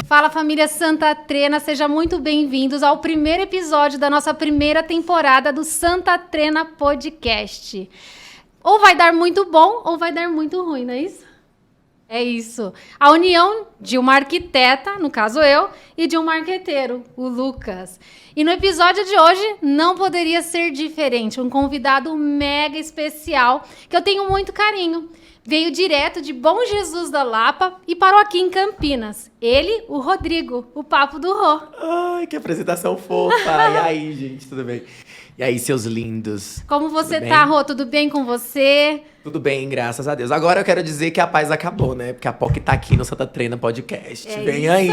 Fala, família Santa Trena, sejam muito bem-vindos ao primeiro episódio da nossa primeira temporada do Santa Trena Podcast. Ou vai dar muito bom ou vai dar muito ruim, não é isso? É isso. A união de uma arquiteta, no caso eu, e de um marqueteiro, o Lucas. E no episódio de hoje não poderia ser diferente. Um convidado mega especial que eu tenho muito carinho. Veio direto de Bom Jesus da Lapa e parou aqui em Campinas. Ele, o Rodrigo, o Papo do Rô. Ai, que apresentação fofa. E aí, gente, tudo bem? E aí, seus lindos? Como você tá, Rô? Tudo bem com você? Tudo bem, graças a Deus. Agora eu quero dizer que a paz acabou, né? Porque a POC tá aqui no Santa Trena Podcast. Vem aí.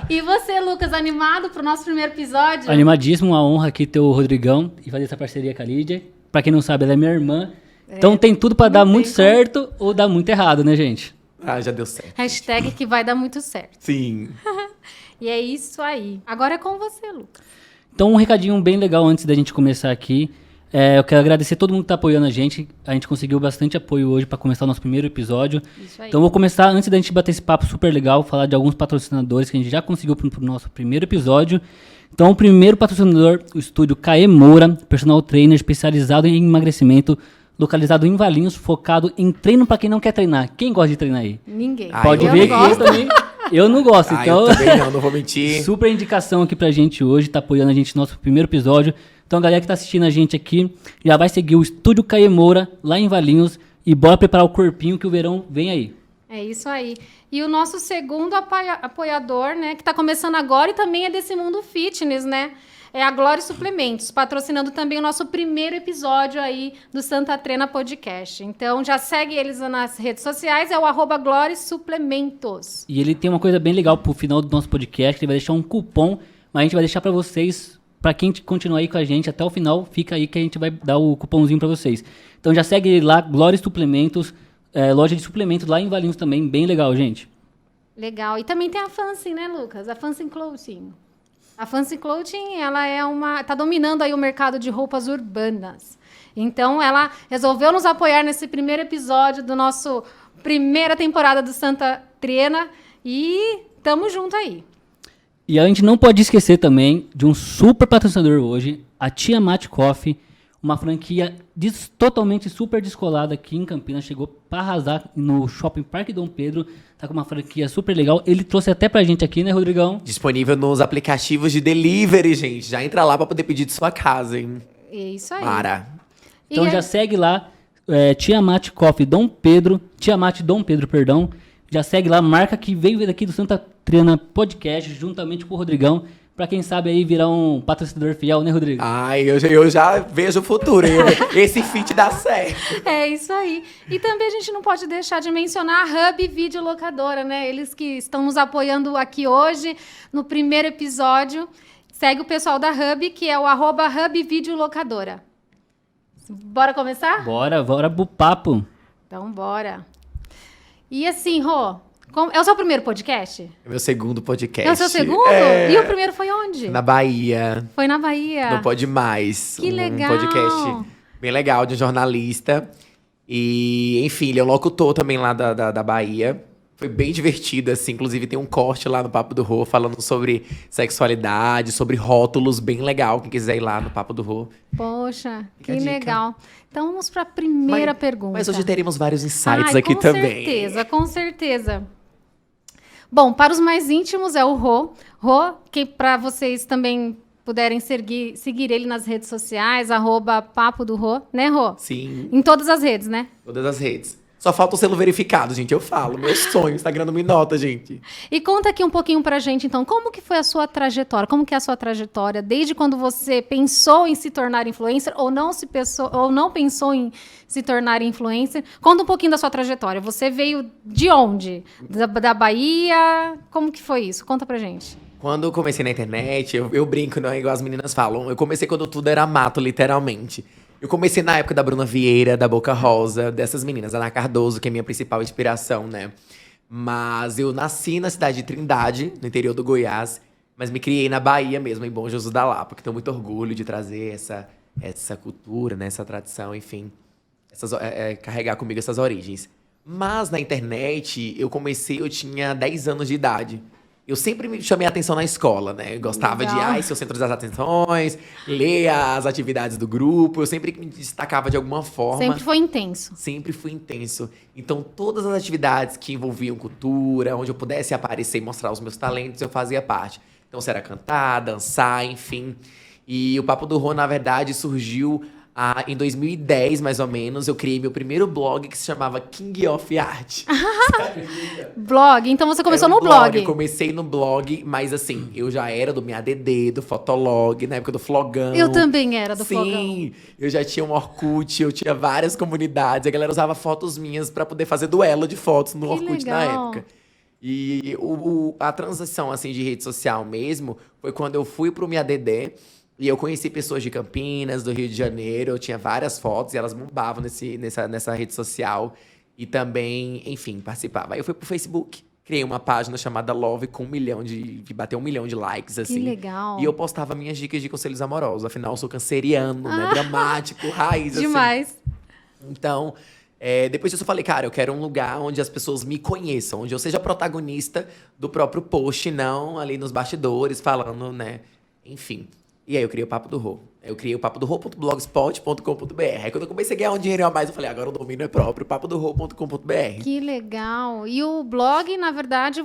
E você, Lucas, animado pro nosso primeiro episódio? Animadíssimo, uma honra aqui ter o Rodrigão e fazer essa parceria com a Lídia. Pra quem não sabe, ela é minha irmã. Então tem tudo pra dar muito certo ou dar muito errado, né, gente? Ah, já deu certo. Hashtag que vai dar muito certo. Sim. E é isso aí. Agora é com você, Lucas. Então um recadinho bem legal antes da gente começar aqui. Eu quero agradecer todo mundo que tá apoiando a gente. A gente conseguiu bastante apoio hoje para começar o nosso primeiro episódio. Isso aí. Então eu vou começar, antes da gente bater esse papo super legal, falar de alguns patrocinadores que a gente já conseguiu pro nosso primeiro episódio. Então o primeiro patrocinador, o estúdio Caê Moura, personal trainer especializado em emagrecimento, localizado em Valinhos, focado em treino para quem não quer treinar. Quem gosta de treinar aí? Ninguém. Pode ver que eu também. Eu não gosto, então. Eu também não vou mentir. Super indicação aqui pra gente hoje, tá apoiando a gente no nosso primeiro episódio. Então, a galera que tá assistindo a gente aqui, já vai seguir o Estúdio Caê Moura, lá em Valinhos, e bora preparar o corpinho que o verão vem aí. É isso aí. E o nosso segundo apoiador, né, que tá começando agora e também é desse mundo fitness, né? É a Glória Suplementos, patrocinando também o nosso primeiro episódio aí do Santa Trena Podcast. Então, já segue eles nas redes sociais, é o @Glória Suplementos. E ele tem uma coisa bem legal pro final do nosso podcast, ele vai deixar um cupom, mas a gente vai deixar pra vocês, pra quem continuar aí com a gente até o final, fica aí que a gente vai dar o cupomzinho pra vocês. Então já segue ele lá, Glória Suplementos, loja de suplementos lá em Valinhos também, bem legal, gente. Legal. E também tem a Fancy, né, Lucas? A Fancy Clothing. A Fancy Clothing, ela tá dominando aí o mercado de roupas urbanas. Então, ela resolveu nos apoiar nesse primeiro episódio do nosso primeira temporada do Santa Trena e tamo junto aí. E a gente não pode esquecer também de um super patrocinador hoje, a Tiamat Coffee, uma franquia totalmente super descolada aqui em Campinas, chegou para arrasar no Shopping Parque Dom Pedro, tá com uma franquia super legal. Ele trouxe até pra gente aqui, né, Rodrigão? Disponível nos aplicativos de delivery, gente. Já entra lá pra poder pedir de sua casa, hein? É isso aí. Para. Então já segue lá, Tiamat Coffee Dom Pedro, Tiamat Dom Pedro, perdão. Já segue lá, marca que veio daqui do Santa Trena Podcast, juntamente com o Rodrigão, pra quem sabe aí virar um patrocinador fiel, né, Rodrigo? Ai, eu já vejo o futuro, hein? Esse feat dá certo. É isso aí. E também a gente não pode deixar de mencionar a Hub Videolocadora, né? Eles que estão nos apoiando aqui hoje, no primeiro episódio. Segue o pessoal da Hub, que é o @Hub Videolocadora. Bora começar? Bora pro papo. Então, bora. E assim, Rô, é o seu primeiro podcast? É meu segundo podcast. É o seu segundo? É. E o primeiro foi onde? Na Bahia. Foi na Bahia. Não Pode Mais. Que legal. Um podcast bem legal de um jornalista. E, enfim, ele é um locutor também lá da Bahia. Foi bem divertido, assim. Inclusive, tem um corte lá no Papo do Rô falando sobre sexualidade, sobre rótulos. Bem legal, quem quiser ir lá no Papo do Rô. Poxa, Fica a que dica. legal. Então, vamos para a primeira pergunta. Mas hoje teremos vários insights aqui também. Com certeza. Bom, para os mais íntimos é o Rô. Rô, que para vocês também puderem seguir ele nas redes sociais, @Papo do Rô, né, Rô? Sim, Em todas as redes, né? todas as redes. Só falta o selo verificado, gente. Eu falo. Meu sonho. O Instagram não me nota, gente. E conta aqui um pouquinho pra gente, então, como que foi a sua trajetória? Como que é a sua trajetória? Desde quando você pensou em se tornar influencer ou não pensou em se tornar influencer? Conta um pouquinho da sua trajetória. Você veio de onde? Da Bahia? Como que foi isso? Conta pra gente. Quando eu comecei na internet, eu brinco, não é igual as meninas falam. Eu comecei quando tudo era mato, literalmente. Eu comecei na época da Bruna Vieira, da Boca Rosa, dessas meninas. Ana Cardoso, que é a minha principal inspiração, né? Mas eu nasci na cidade de Trindade, no interior do Goiás. Mas me criei na Bahia mesmo, em Bom Jesus da Lapa. Que tenho muito orgulho de trazer essa cultura, né? Essa tradição, enfim. Carregar comigo essas origens. Mas na internet, eu tinha 10 anos de idade. eu sempre me chamei a atenção na escola, né? Eu gostava Legal. de ser o centro das atenções, ler as atividades do grupo. Eu sempre me destacava de alguma forma. Sempre foi intenso. Sempre fui intenso. Então, todas as atividades que envolviam cultura, onde eu pudesse aparecer e mostrar os meus talentos, eu fazia parte. Então, se era cantar, dançar, enfim. E o Papo do Rô, na verdade, surgiu em 2010, mais ou menos. Eu criei meu primeiro blog que se chamava King of Art. Blog. Então você começou Era um no blog. Eu comecei no blog, mas assim, eu já era do MeADD, do Fotolog, na época do Flogão. Eu também era do Sim, Flogão. eu já tinha um Orkut, eu tinha várias comunidades. A galera usava fotos minhas pra poder fazer duelo de fotos no Que Orkut na legal. época. E a transição, assim, de rede social mesmo foi quando eu fui pro MeADD e eu conheci pessoas de Campinas, do Rio de Janeiro. Eu tinha várias fotos e elas bombavam nessa rede social. E também, enfim, participava. Aí eu fui pro Facebook, criei uma página chamada Love com bateu 1 milhão de likes, assim. Que legal. E eu postava minhas dicas de conselhos amorosos. Afinal, eu sou canceriano, né? Dramático, raiz, assim. Demais. Então, depois disso eu falei, cara, eu quero um lugar onde as pessoas me conheçam, onde eu seja protagonista do próprio post, não ali nos bastidores, falando, né? Enfim. E aí eu criei o Papo do Rô. Eu criei o papodorô.blogspot.com.br. Aí quando eu comecei a ganhar um dinheiro a mais, eu falei, agora o domínio é próprio, papodorô.com.br. Que legal. E o blog, na verdade,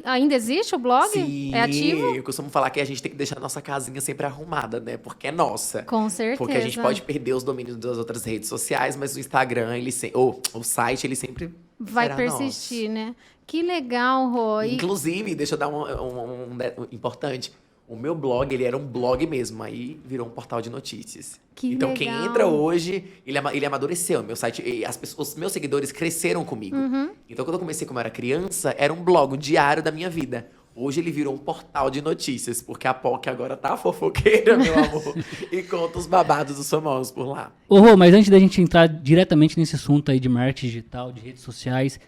ainda existe o blog? Sim, É ativo? eu costumo falar que a gente tem que deixar a nossa casinha sempre arrumada, né? Porque é nossa. Com certeza. Porque a gente pode perder os domínios das outras redes sociais, mas o Instagram, ou o site, ele sempre Vai será persistir, nosso. né? Que legal, Rô. Inclusive, deixa eu dar um importante. O meu blog, ele era um blog mesmo, aí virou um portal de notícias. Que então, legal. quem entra hoje, ele amadureceu. Meu site, os meus seguidores cresceram comigo. Uhum. Então, quando eu comecei como eu era criança, era um blog, um diário da minha vida. Hoje ele virou um portal de notícias, porque a POC agora tá fofoqueira, meu amor. E conta os babados dos famosos por lá. Ô, Rô, mas antes da gente entrar diretamente nesse assunto aí de marketing digital, de redes sociais,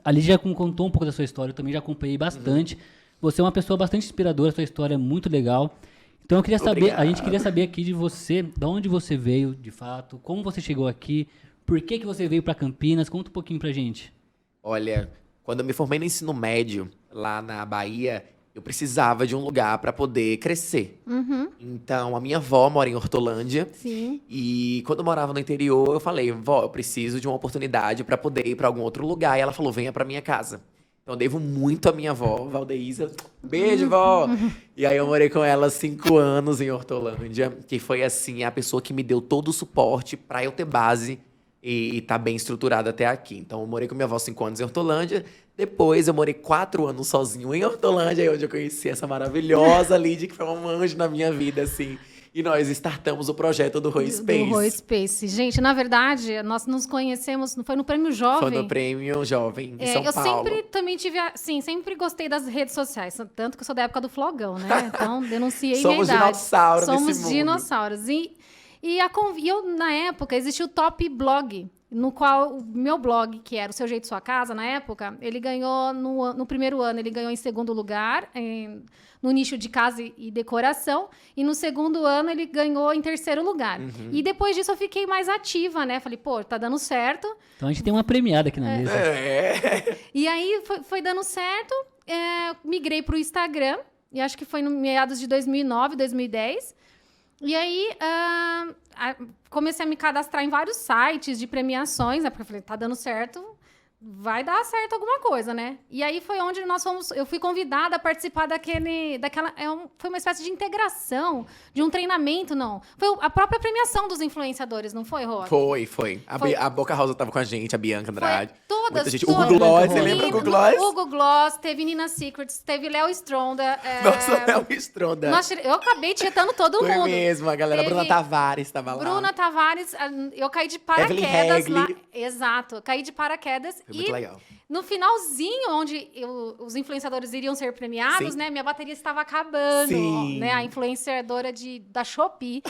ali já contou um pouco da sua história, eu também já acompanhei bastante. Você é uma pessoa bastante inspiradora, sua história é muito legal. Então eu queria saber, a gente queria saber aqui de você, de onde você veio, de fato, como você chegou aqui, por que você veio para Campinas, conta um pouquinho pra gente. Olha, quando eu me formei no ensino médio, lá na Bahia, eu precisava de um lugar para poder crescer. Uhum. Então, a minha avó mora em Hortolândia. Sim. E quando eu morava no interior, eu falei, vó, eu preciso de uma oportunidade para poder ir para algum outro lugar. E ela falou, venha para minha casa. Então, eu devo muito à minha avó, Valdeísa. Beijo, vó! E aí, eu morei com ela 5 anos em Hortolândia, que foi, assim, a pessoa que me deu todo o suporte para eu ter base e tá bem estruturada até aqui. Então, eu morei com minha avó 5 anos em Hortolândia. Depois, eu morei 4 anos sozinho em Hortolândia, onde eu conheci essa maravilhosa Lidy, que foi um anjo na minha vida, assim. E nós startamos o projeto do Rô Space. Do Rô Space. Gente, na verdade, nós nos conhecemos, foi no Prêmio Jovem. Foi no Prêmio Jovem, em São eu Paulo. sempre também tive, sempre gostei das redes sociais, tanto que eu sou da época do Flogão, né? Então, denunciei minha idade. Dinossauros Somos nesse mundo. dinossauros. E eu, na época, existia o Top Blog, no qual o meu blog, que era o Seu Jeito Sua Casa, na época, ele ganhou, no primeiro ano, ele ganhou em segundo lugar, no nicho de casa e decoração, e no segundo ano ele ganhou em terceiro lugar. Uhum. E depois disso eu fiquei mais ativa, né? Falei, pô, tá dando certo. Então a gente tem uma premiada aqui na mesa. E aí foi dando certo, migrei pro Instagram, e acho que foi no meados de 2009, 2010. E aí, comecei a me cadastrar em vários sites de premiações, né? Porque eu falei, tá dando certo, vai dar certo alguma coisa, né? E aí foi onde eu fui convidada a participar foi uma espécie de integração, de um treinamento, não. Foi a própria premiação dos influenciadores, não foi, Rô? Foi. A Boca Rosa tava com a gente, a Bianca Andrade. Todas. O Google Gloss, você lembra o Google Gloss? O Google Gloss, teve Nina Secrets, teve Léo Stronda. Nossa, Léo Stronda. Eu acabei tietando todo Foi mundo. mesmo, a galera. Teve Bruna Tavares estava lá. Bruna Tavares, eu caí de paraquedas Evelyn lá. Hagley. Exato, caí de paraquedas. Foi muito legal. No finalzinho, onde os influenciadores iriam ser premiados, Sim. né? Minha bateria estava acabando. Sim. Né, a influenciadora da Shopee.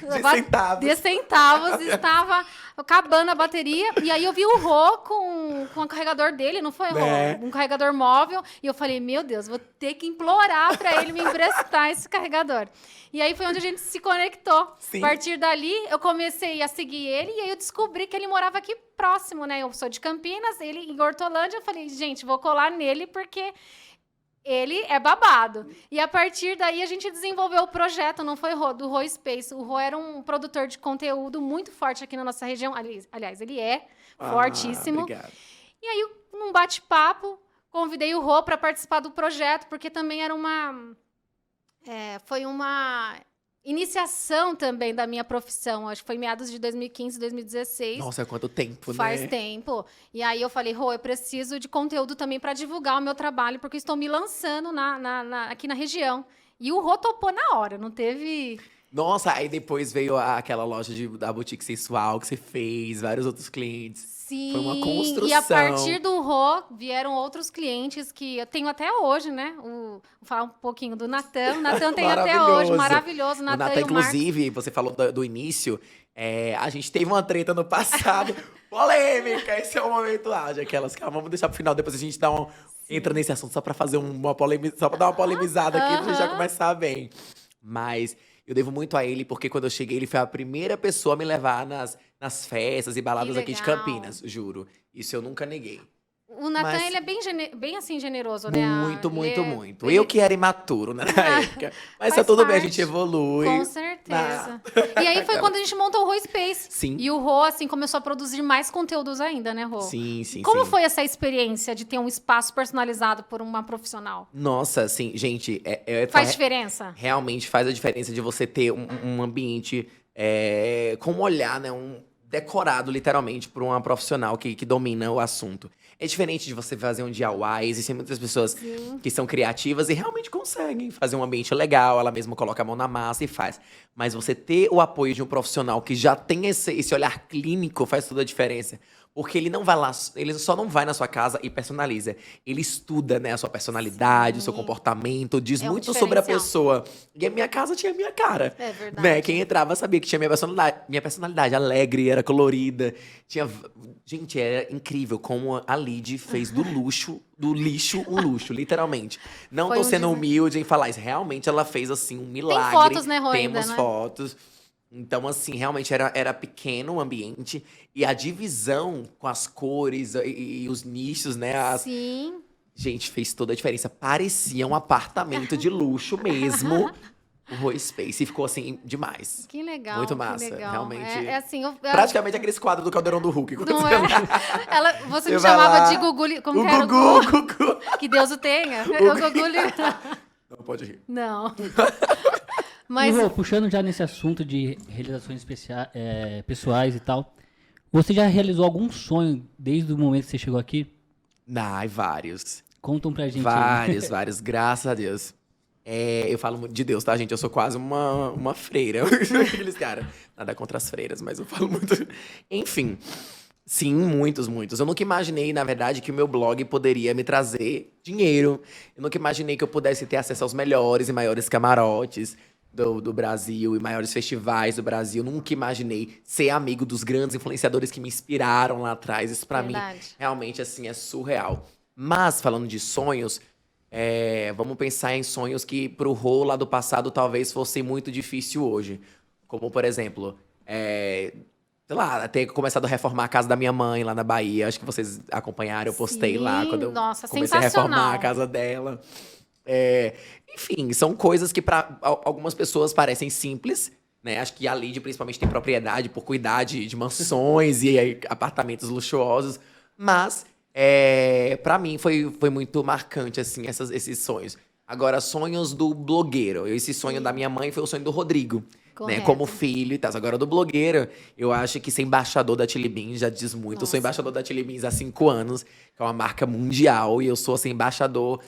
De centavos. De centavos, estava acabando a bateria. E aí eu vi o Rô com o carregador dele, não foi, Rô? Né? Um carregador móvel. E eu falei, meu Deus, vou ter que implorar para ele me emprestar esse carregador. E aí foi onde a gente se conectou. Sim. A partir dali, eu comecei a seguir ele. E aí eu descobri que ele morava aqui próximo, né? Eu sou de Campinas, ele em Hortolândia. Eu falei, gente, vou colar nele porque ele é babado. E a partir daí a gente desenvolveu o projeto, não foi do Rô Space. O Rô era um produtor de conteúdo muito forte aqui na nossa região. Aliás, ele é fortíssimo. Obrigado. E aí, num bate-papo, convidei o Rô para participar do projeto, porque também era foi uma iniciação também da minha profissão. Acho que foi meados de 2015, 2016. Nossa, quanto tempo, Faz né? tempo. E aí eu falei, Rô, eu preciso de conteúdo também para divulgar o meu trabalho, porque eu estou me lançando aqui na região. E o Rô topou na hora, não teve... Nossa, aí depois veio aquela loja da Boutique Sensual que você fez, vários outros clientes. Sim, Foi uma construção. e a partir do Rô vieram outros clientes que eu tenho até hoje, né? Vou falar um pouquinho do Natan. O Natan tem até hoje, maravilhoso. O Natan Natan, e o Marcos. inclusive, você falou do início, a gente teve uma treta no passado, polêmica, esse é o momento ágil, aquelas que vamos deixar pro final, depois a gente entra nesse assunto só pra fazer só pra dar uma polemizada aqui, pra gente já começar bem. Mas eu devo muito a ele, porque quando eu cheguei, ele foi a primeira pessoa a me levar nas festas e baladas aqui de Campinas, juro. Isso eu nunca neguei. O Natan, ele é bem assim, generoso, né? Muito, muito. Eu que era imaturo, né, na época. Mas tá tudo bem, a gente evolui. Com certeza. E aí foi quando a gente montou o Rô Space. Sim. E o Rô, assim, começou a produzir mais conteúdos ainda, né, Rô? Sim. Como foi essa experiência de ter um espaço personalizado por uma profissional? Nossa, assim, gente... Faz diferença? Realmente faz a diferença de você ter um ambiente com um olhar, né? Decorado, literalmente, por uma profissional que domina o assunto. É diferente de você fazer um DIY, existem muitas pessoas que são criativas e realmente conseguem fazer um ambiente legal, ela mesma coloca a mão na massa e faz. Mas você ter o apoio de um profissional que já tem esse olhar clínico faz toda a diferença. Porque ele não vai lá, ele só não vai na sua casa e personaliza. Ele estuda, né, a sua personalidade, o seu comportamento, diz muito sobre a pessoa. E a minha casa tinha a minha cara. É verdade. Né? Quem entrava sabia que tinha minha personalidade alegre, era colorida. Gente, era incrível como a Lid fez do lixo, um luxo, literalmente. Não Foi tô um sendo humilde em falar isso. Realmente ela fez, assim, um milagre. Tem fotos, né, Rô, Temos ainda, né? fotos. Então, assim, realmente era pequeno o ambiente. E a divisão com as cores e os nichos, né? Sim. Gente, fez toda a diferença. Parecia um apartamento de luxo mesmo. O Rô Space. E ficou, assim, demais. Que legal. Muito massa. Que legal. Realmente. Assim, Praticamente aqueles quadros do Caldeirão do Hulk. Não é? Você me vai chamava lá, de Gugu. Como o que era? Gugu. Que Deus o tenha. O Gugu. Não, pode rir. Não. Mas E, Rô, puxando já nesse assunto de realizações pessoais e tal, você já realizou algum sonho desde o momento que você chegou aqui? Ai, vários. Contam pra gente aí. Vários, graças a Deus. Eu falo muito de Deus, tá, gente? Eu sou quase uma freira. Aqueles caras. Nada contra as freiras, mas eu falo muito. Enfim. Sim, muitos. Eu nunca imaginei, na verdade, que o meu blog poderia me trazer dinheiro. Eu nunca imaginei que eu pudesse ter acesso aos melhores e maiores camarotes do Brasil e maiores festivais do Brasil. Nunca imaginei ser amigo dos grandes influenciadores que me inspiraram lá atrás. Isso pra mim, realmente, assim, é surreal. Mas, falando de sonhos, vamos pensar em sonhos que pro Rô lá do passado talvez fosse muito difícil hoje. Como, por exemplo, sei lá, ter começado a reformar a casa da minha mãe lá na Bahia. Acho que vocês acompanharam, eu postei lá quando eu comecei a reformar a casa dela. Enfim, são coisas que para algumas pessoas parecem simples, né? Acho que a Lid principalmente tem propriedade por cuidar de mansões e apartamentos luxuosos. Mas, para mim, foi muito marcante, assim, esses sonhos. Agora, sonhos do blogueiro. Esse sonho da minha mãe foi o sonho do Rodrigo. Né, como filho e tal. Agora, do blogueiro, eu acho que ser embaixador da Chili Beans já diz muito. Nossa. Eu sou embaixador da Chili Beans há 5 anos, que é uma marca mundial, e eu sou, assim, embaixador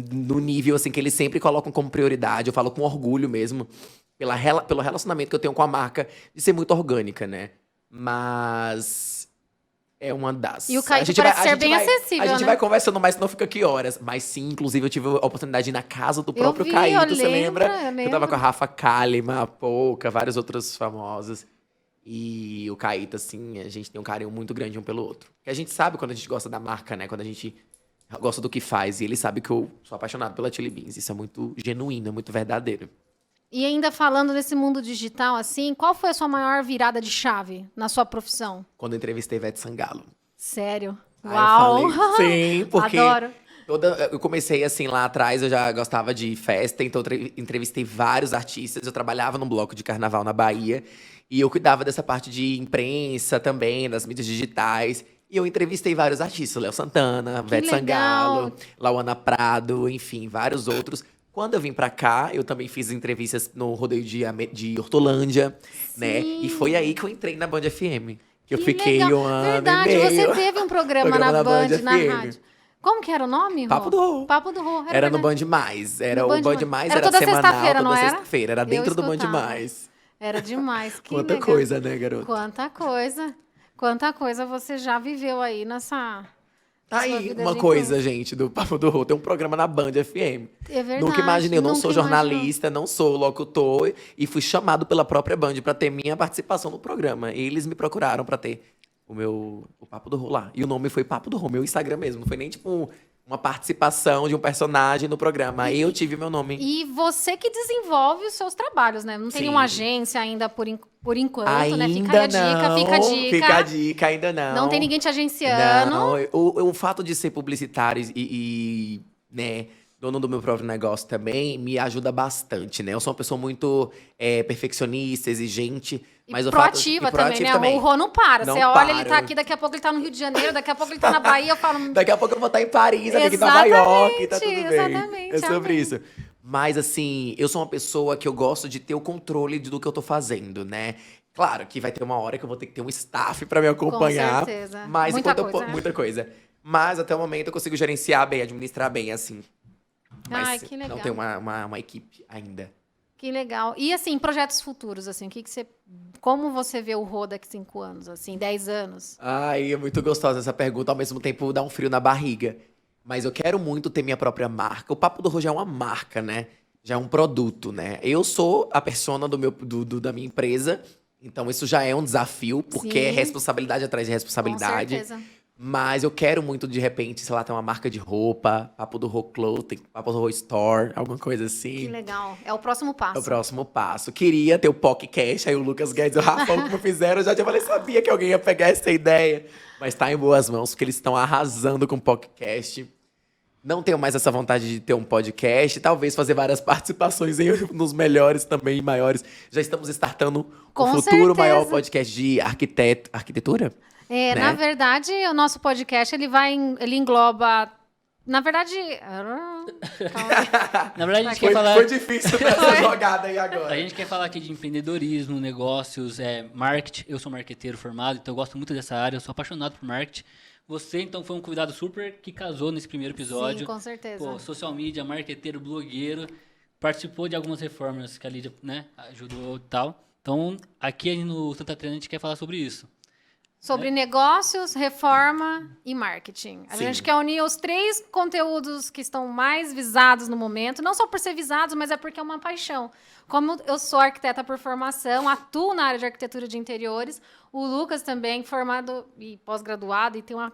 no nível, assim, que eles sempre colocam como prioridade. Eu falo com orgulho mesmo, pelo relacionamento que eu tenho com a marca, de ser muito orgânica, né? Mas é uma das... E o Caíto parece ser bem acessível, A gente né? vai conversando, mas não fica aqui horas. Mas sim, inclusive, eu tive a oportunidade de ir na casa do próprio Caíto, você lembra? Eu tava com a Rafa Kalimann, a Pouca, vários outros famosos. E o Caíto, assim, a gente tem um carinho muito grande um pelo outro. Porque a gente sabe quando a gente gosta da marca, né? Quando a gente gosta do que faz. E ele sabe que eu sou apaixonado pela Chili Beans. Isso é muito genuíno, é muito verdadeiro. E ainda falando nesse mundo digital, assim, qual foi a sua maior virada de chave na sua profissão? Quando eu entrevistei Ivete Sangalo. Sério? Aí Uau! eu falei, sim, porque... Adoro. Eu comecei assim lá atrás, eu já gostava de festa, então entrevistei vários artistas. Eu trabalhava num bloco de carnaval na Bahia e eu cuidava dessa parte de imprensa também, das mídias digitais. E eu entrevistei vários artistas, Léo Santana, Vete legal. Sangalo, Lauana Prado, enfim, vários outros. Quando eu vim pra cá, eu também fiz entrevistas no rodeio de Hortolândia, né? E foi aí que eu entrei na Band FM. Que eu fiquei legal. um ano Verdade, e meio. você teve um programa na Band, na FM. rádio. Como que era o nome, Rô? Papo do Rô. Papo do Rô. Era no verdade. Band Mais. Era No o Band Band Mais. Mais, Era era toda semanal, sexta-feira, não toda era? sexta-feira. Era Eu dentro do Band escutava. Mais. Era demais. Que Quanta legal. coisa, né, garoto? Quanta coisa. Quanta coisa você já viveu aí nessa... Tá sua aí vida uma de coisa, gente, do Papo do Rô. Tem um programa na Band FM. É verdade. Nunca imaginei, eu não nunca sou imaginou. jornalista, não sou locutor. E fui chamado pela própria Band pra ter minha participação no programa. E eles me procuraram pra ter o Papo do Rô lá. E o nome foi Papo do Rô, meu Instagram mesmo. Não foi nem, tipo, uma participação de um personagem no programa. Aí eu tive meu nome. E você que desenvolve os seus trabalhos, né? Não tem Sim. nenhuma agência ainda por enquanto, Ainda né? Fica aí a dica, não, fica a dica. Fica a dica, ainda não. Não tem ninguém te agenciando. Não, o fato de ser publicitário né, dono do meu próprio negócio também, me ajuda bastante, né? Eu sou uma pessoa muito perfeccionista, exigente. E Mas proativa, também, né? O Rô não para. Não Você olha, ele paro. tá aqui, daqui a pouco ele tá no Rio de Janeiro, daqui a pouco ele tá na Bahia, eu falo... Daqui a pouco eu vou estar em Paris, aqui em Nova York, tá tudo bem. Exatamente, É sobre amém. isso. Mas assim, eu sou uma pessoa que eu gosto de ter o controle do que eu tô fazendo, né? Claro que vai ter uma hora que eu vou ter que ter um staff pra me acompanhar. Com certeza. Mas Muita enquanto coisa, né? muita coisa. Mas até o momento eu consigo gerenciar bem, administrar bem, assim. Mas Ai, que legal. não tenho uma equipe ainda. Que legal. E assim, projetos futuros, assim, como você vê o Rô daqui 5 anos, assim, 10 anos? Ai, é muito gostosa essa pergunta, ao mesmo tempo dá um frio na barriga. Mas eu quero muito ter minha própria marca. O Papo do Rô já é uma marca, né? Já é um produto, né? Eu sou a persona da minha empresa, então isso já é um desafio, porque é Sim. responsabilidade atrás de responsabilidade. Com certeza. Mas eu quero muito, de repente, sei lá, ter uma marca de roupa, Papo do Rô Clothing, Papo do Rô Store, alguma coisa assim. Que legal. É o próximo passo. É o próximo passo. Queria ter o podcast, aí o Lucas Guedes e o Rafão, como fizeram, eu já falei, sabia que alguém ia pegar essa ideia. Mas tá em boas mãos, porque eles estão arrasando com o podcast. Não tenho mais essa vontade de ter um podcast, talvez fazer várias participações nos melhores também, maiores. Já estamos startando Com o futuro certeza. maior podcast de arquitetura. É, né? Na verdade, o nosso podcast, ele engloba... Na verdade... Calma. Na verdade, a gente quer falar... Foi difícil essa jogada aí agora. A gente quer falar aqui de empreendedorismo, negócios, marketing. Eu sou marqueteiro formado, então eu gosto muito dessa área, eu sou apaixonado por marketing. Você, então, foi um convidado super que casou nesse primeiro episódio. Sim, com certeza. Pô, social media, marqueteiro, blogueiro, participou de algumas reformas que a Lídia, né, ajudou e tal. Então, aqui no Santa Trena a gente quer falar sobre isso. Sobre negócios, reforma e marketing. A Sim. gente quer unir os 3 conteúdos que estão mais visados no momento, não só por ser visados, mas é porque é uma paixão. Como eu sou arquiteta por formação, atuo na área de arquitetura de interiores, o Lucas também, formado e pós-graduado, e tem uma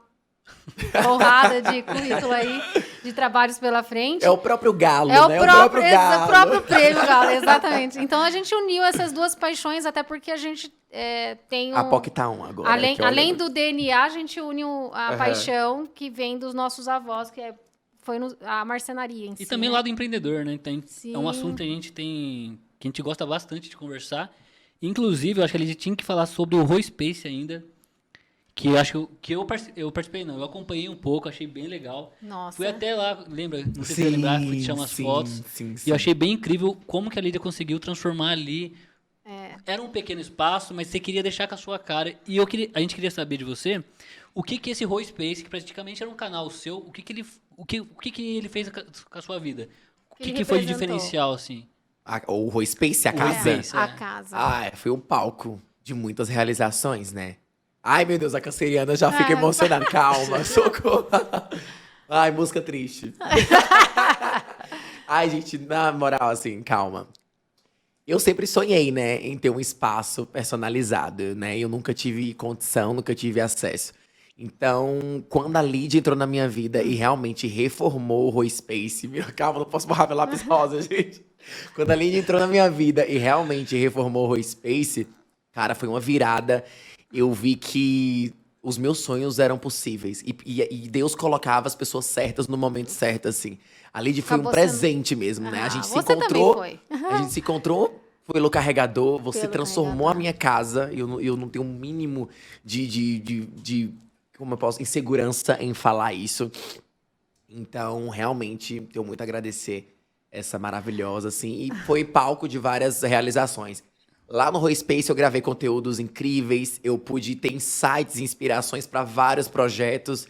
porrada de currículo aí, de trabalhos pela frente. É o próprio galo, É o né? próprio, galo. o próprio prêmio, Galo, exatamente. Então a gente uniu essas 2 paixões, até porque a gente tem A POC tá um agora. que olha- Além do DNA, a gente une a Aham. paixão que vem dos nossos avós, foi a marcenaria em si. E também o né? lado empreendedor, né? Então, Sim. é um assunto que a gente gosta bastante de conversar. Inclusive, eu acho que a gente tinha que falar sobre o Rô Space ainda. Que eu acho que eu participei, não. Eu acompanhei um pouco, achei bem legal. Nossa. Fui até lá, lembra? Não sei se você vai lembrar, fui tirar umas fotos. Sim, E eu achei bem incrível como que a Lídia conseguiu transformar ali. É. Era um pequeno espaço, mas você queria deixar com a sua cara. E a gente queria saber de você o que esse Rô Space, que praticamente era um canal seu, o que ele fez com a sua vida? O Que ele que foi de representou. diferencial, assim? O Rô Space, a O Rô casa? Space. A casa. Foi um palco de muitas realizações, né? Ai, meu Deus, a canceriana já fica emocionada. Calma, socorro. Ai, música triste. Ai, gente, na moral, assim, calma. Eu sempre sonhei, né, em ter um espaço personalizado, né? Eu nunca tive condição, nunca tive acesso. Então, quando a Lídia entrou na minha vida e realmente reformou o Rô Space... Calma, não posso borrar meu lápis rosa, gente. Quando a Lídia entrou na minha vida e realmente reformou o Rô Space, cara, foi uma virada. Eu vi que os meus sonhos eram possíveis. E Deus colocava as pessoas certas no momento certo, assim. A Lid foi Acabou um presente mesmo, né? A Ah, gente se você encontrou. também foi. A gente se encontrou pelo carregador. Você Pelo transformou carregador. a minha casa. Eu não tenho um mínimo como eu posso, insegurança em falar isso. Então, realmente, tenho muito a agradecer essa maravilhosa, assim. E foi palco de várias realizações. Lá no Roi Space eu gravei conteúdos incríveis, eu pude ter insights e inspirações para vários projetos.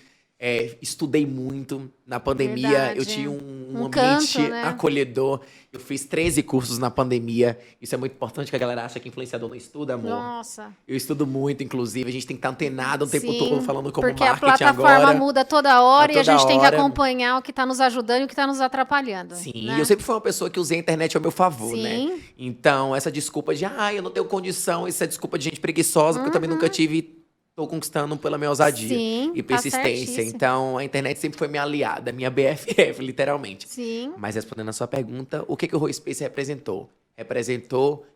Estudei muito. Na pandemia Verdade. eu tinha um Um ambiente canto, né? acolhedor. Eu fiz 13 cursos na pandemia. Isso é muito importante, que a galera acha que influenciador não estuda, amor. Nossa. Eu estudo muito, inclusive. A gente tem que estar antenado o tempo Sim, todo falando como porque a marketing plataforma agora. muda toda hora A e a toda gente tem que hora. acompanhar o que está nos ajudando e o que está nos atrapalhando. Sim, né? eu sempre fui uma pessoa que usei a internet ao meu favor, né? Sim. Então, essa desculpa de, eu não tenho condição, isso é desculpa de gente preguiçosa, porque eu também nunca tive, tô conquistando pela minha ousadia Sim, e tá persistência. certíssimo. Então, a internet sempre foi minha aliada, minha BFF, literalmente. Sim. Mas respondendo a sua pergunta, o que o Roi Space representou? Representou,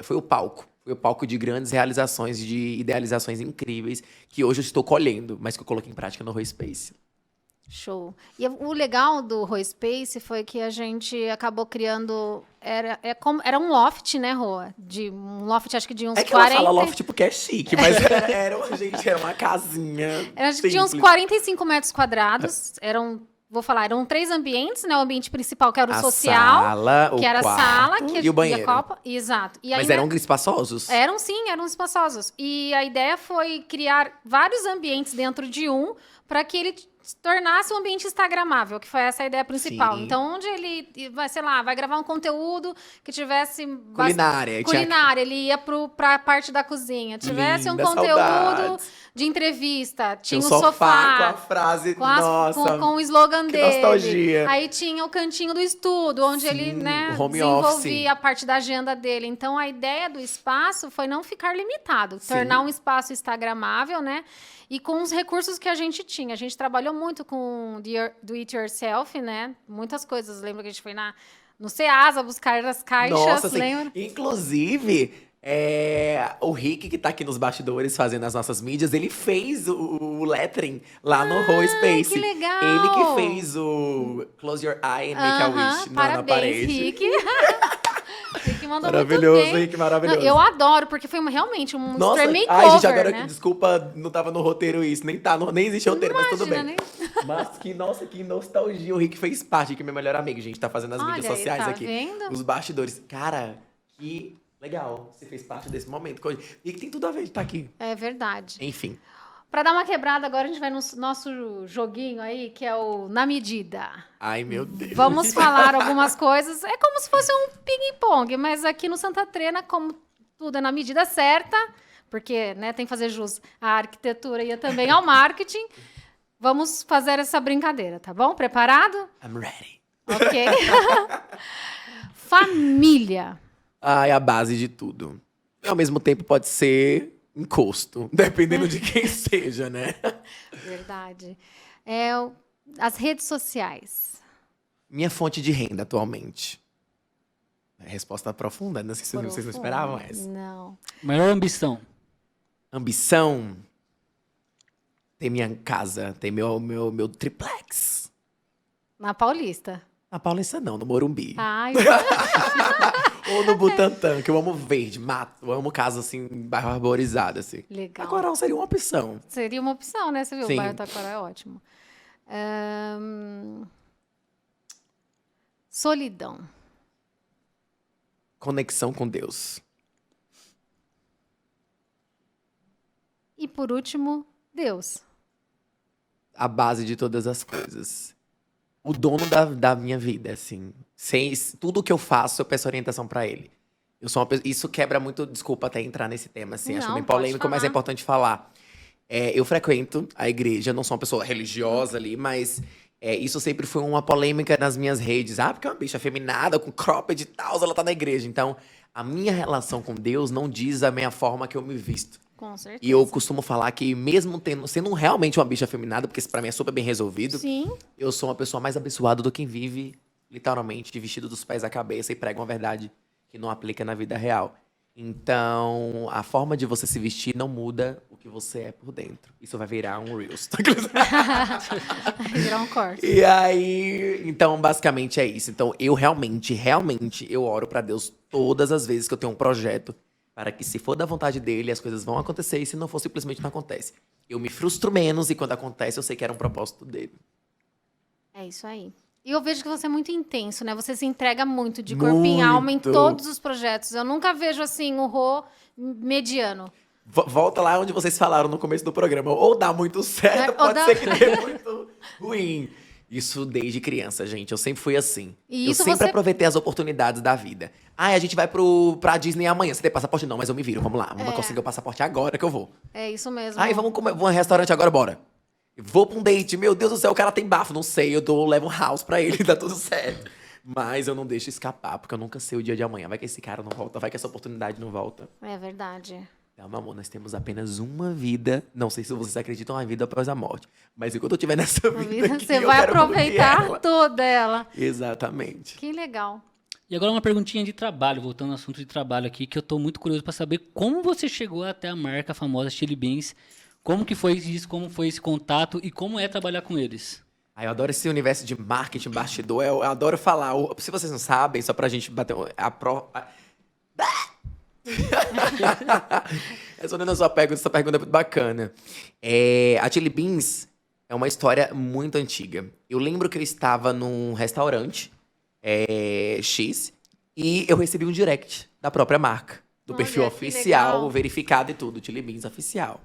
foi o palco. Foi o palco de grandes realizações, de idealizações incríveis, que hoje eu estou colhendo, mas que eu coloquei em prática no Roi Space. Show. E o legal do Roi Space foi que a gente acabou criando. Era um loft, né, Rô? Um loft, acho que de uns É que 40. ela fala loft porque é chique, mas era uma casinha. Acho que tinha uns simples. 45 metros quadrados. Eram 3 ambientes, né? O ambiente principal, que era o A social, sala, que o era a quarto sala, que e o banheiro. a copa. Exato. E aí, Mas né, eram espaçosos? eram sim, eram espaçosos. E a ideia foi criar vários ambientes dentro de um para que ele se tornasse um ambiente instagramável, que foi essa a ideia principal. Sim. Então, onde ele vai, sei lá, vai gravar um conteúdo que tivesse Culinária. culinária, ele ia para a parte da cozinha. Tivesse um Linda, conteúdo saudades. de entrevista, tinha Tinha o um sofá com a sofá, frase, com, as- nossa, com o slogan que dele. nostalgia. Aí tinha o cantinho do estudo, onde Sim, ele, né, o home desenvolvia office. a parte da agenda dele. Então, a ideia do espaço foi não ficar limitado, Sim. tornar um espaço instagramável, né? E com os recursos que a gente tinha. A gente trabalhou muito com do it yourself, né? Muitas coisas. Lembra que a gente foi no Ceasa buscar as caixas, Nossa, assim, lembra? inclusive, o Rick, que tá aqui nos bastidores fazendo as nossas mídias, ele fez o lettering lá no Roi Space. que legal! Ele que fez o Close Your Eye and Make a Aham, Wish na parabéns, parede. Rick. Rick mandou Maravilhoso, muito bem. Rick, maravilhoso. Não, eu adoro, porque foi realmente um Nossa, super makeover, ai, gente, agora, né? desculpa, não tava no roteiro isso. Nem existe roteiro, mas tudo bem. Imagina, né? Mas que nostalgia. O Rick fez parte, que é meu melhor amigo, gente. Tá fazendo as mídias Olha aí, sociais tá aqui. vendo? Os bastidores. Cara, que legal. Você fez parte desse momento. Rick tem tudo a ver de estar aqui. É verdade. Enfim. Pra dar uma quebrada, agora a gente vai no nosso joguinho aí, que é o Na Medida. Ai, meu Deus. Vamos falar algumas coisas. É como se fosse um ping-pong, mas aqui no Santa Trena, como tudo é na medida certa, porque, né, tem que fazer jus à arquitetura e também ao marketing, vamos fazer essa brincadeira, tá bom? Preparado? I'm ready. Ok. Família. Ai, a base de tudo. E ao mesmo tempo pode ser encosto, dependendo de quem seja, né? Verdade. As redes sociais. Minha fonte de renda atualmente. Resposta profunda, não sei se vocês não esperavam essa. Não. Maior ambição. Ambição. Ter minha casa, ter meu triplex. Na Paulista. Na Paulista não, no Morumbi. Ai, Ou no Butantã, que eu amo verde, mato. Eu amo casa, assim, em bairro arborizado, assim. legal. Agora seria uma opção. Seria uma opção, né? Você viu? Sim. O bairro Taquara é ótimo. Solidão. Conexão com Deus. E por último, Deus. A base de todas as coisas. O dono da minha vida, assim. Tudo que eu faço, eu peço orientação pra ele. Eu sou isso quebra muito, desculpa até entrar nesse tema, assim. Acho Não, bem pode polêmico, mas é falar. importante falar. Eu frequento a igreja, não sou uma pessoa religiosa ali, mas isso sempre foi uma polêmica nas minhas redes. Porque é uma bicha afeminada, com cropped e tal, ela tá na igreja. Então, a minha relação com Deus não diz a minha forma que eu me visto. Com certeza. E eu costumo falar que mesmo sendo realmente uma bicha afeminada, porque isso pra mim é super bem resolvido, Sim. eu sou uma pessoa mais abençoada do que quem vive, literalmente, vestido dos pés à cabeça e prega uma verdade que não aplica na vida real. Então, a forma de você se vestir não muda o que que você é por dentro. Isso vai virar um Reels. Vai virar um corte. E aí, então, basicamente é isso. Então, eu realmente, eu oro pra Deus todas as vezes que eu tenho um projeto, para que, se for da vontade dele, as coisas vão acontecer, e se não for, simplesmente não acontece. Eu me frustro menos, e quando acontece, eu sei que era um propósito dele. É isso aí. E eu vejo que você é muito intenso, né? Você se entrega muito de corpo e alma em Muito. todos os projetos. Eu nunca vejo, assim, o Rô mediano. Volta lá onde vocês falaram no começo do programa. Ou dá muito certo, Ou pode dá- ser que dê muito ruim. Isso desde criança, gente. Eu sempre fui assim. E Eu isso sempre você- aproveitei as oportunidades da vida. Ah, a gente vai pra Disney amanhã. Você tem passaporte? Não, mas eu me viro. Vamos lá. Vamos conseguir o passaporte agora que eu vou. É isso mesmo. Ai, vamos comer. Vamos a um restaurante agora, bora. Vou pra um date. Meu Deus do céu, o cara tem bafo. Não sei, levo um house pra ele, tá tudo certo. Mas eu não deixo escapar, porque eu nunca sei o dia de amanhã. Vai que esse cara não volta, vai que essa oportunidade não volta. É verdade. Então, meu amor, nós temos apenas uma vida. Não sei se vocês acreditam na vida após a morte. Mas enquanto eu estiver nessa vida aqui, Você eu vai quero curtir aproveitar ela. toda ela. Exatamente. Que legal. E agora uma perguntinha de trabalho, voltando ao assunto de trabalho aqui, que eu tô muito curioso para saber como você chegou até a marca famosa Chili Beans. Como que foi isso, como foi esse contato e como é trabalhar com eles? Ah, eu adoro esse universo de marketing, bastidor. Eu adoro falar. Se vocês não sabem, só pra gente bater respondendo a sua pergunta, essa pergunta é muito bacana. A Chili Beans é uma história muito antiga. Eu lembro que eu estava num restaurante X e eu recebi um direct da própria marca, do Olha, perfil que oficial, legal. verificado e tudo, Chili Beans oficial.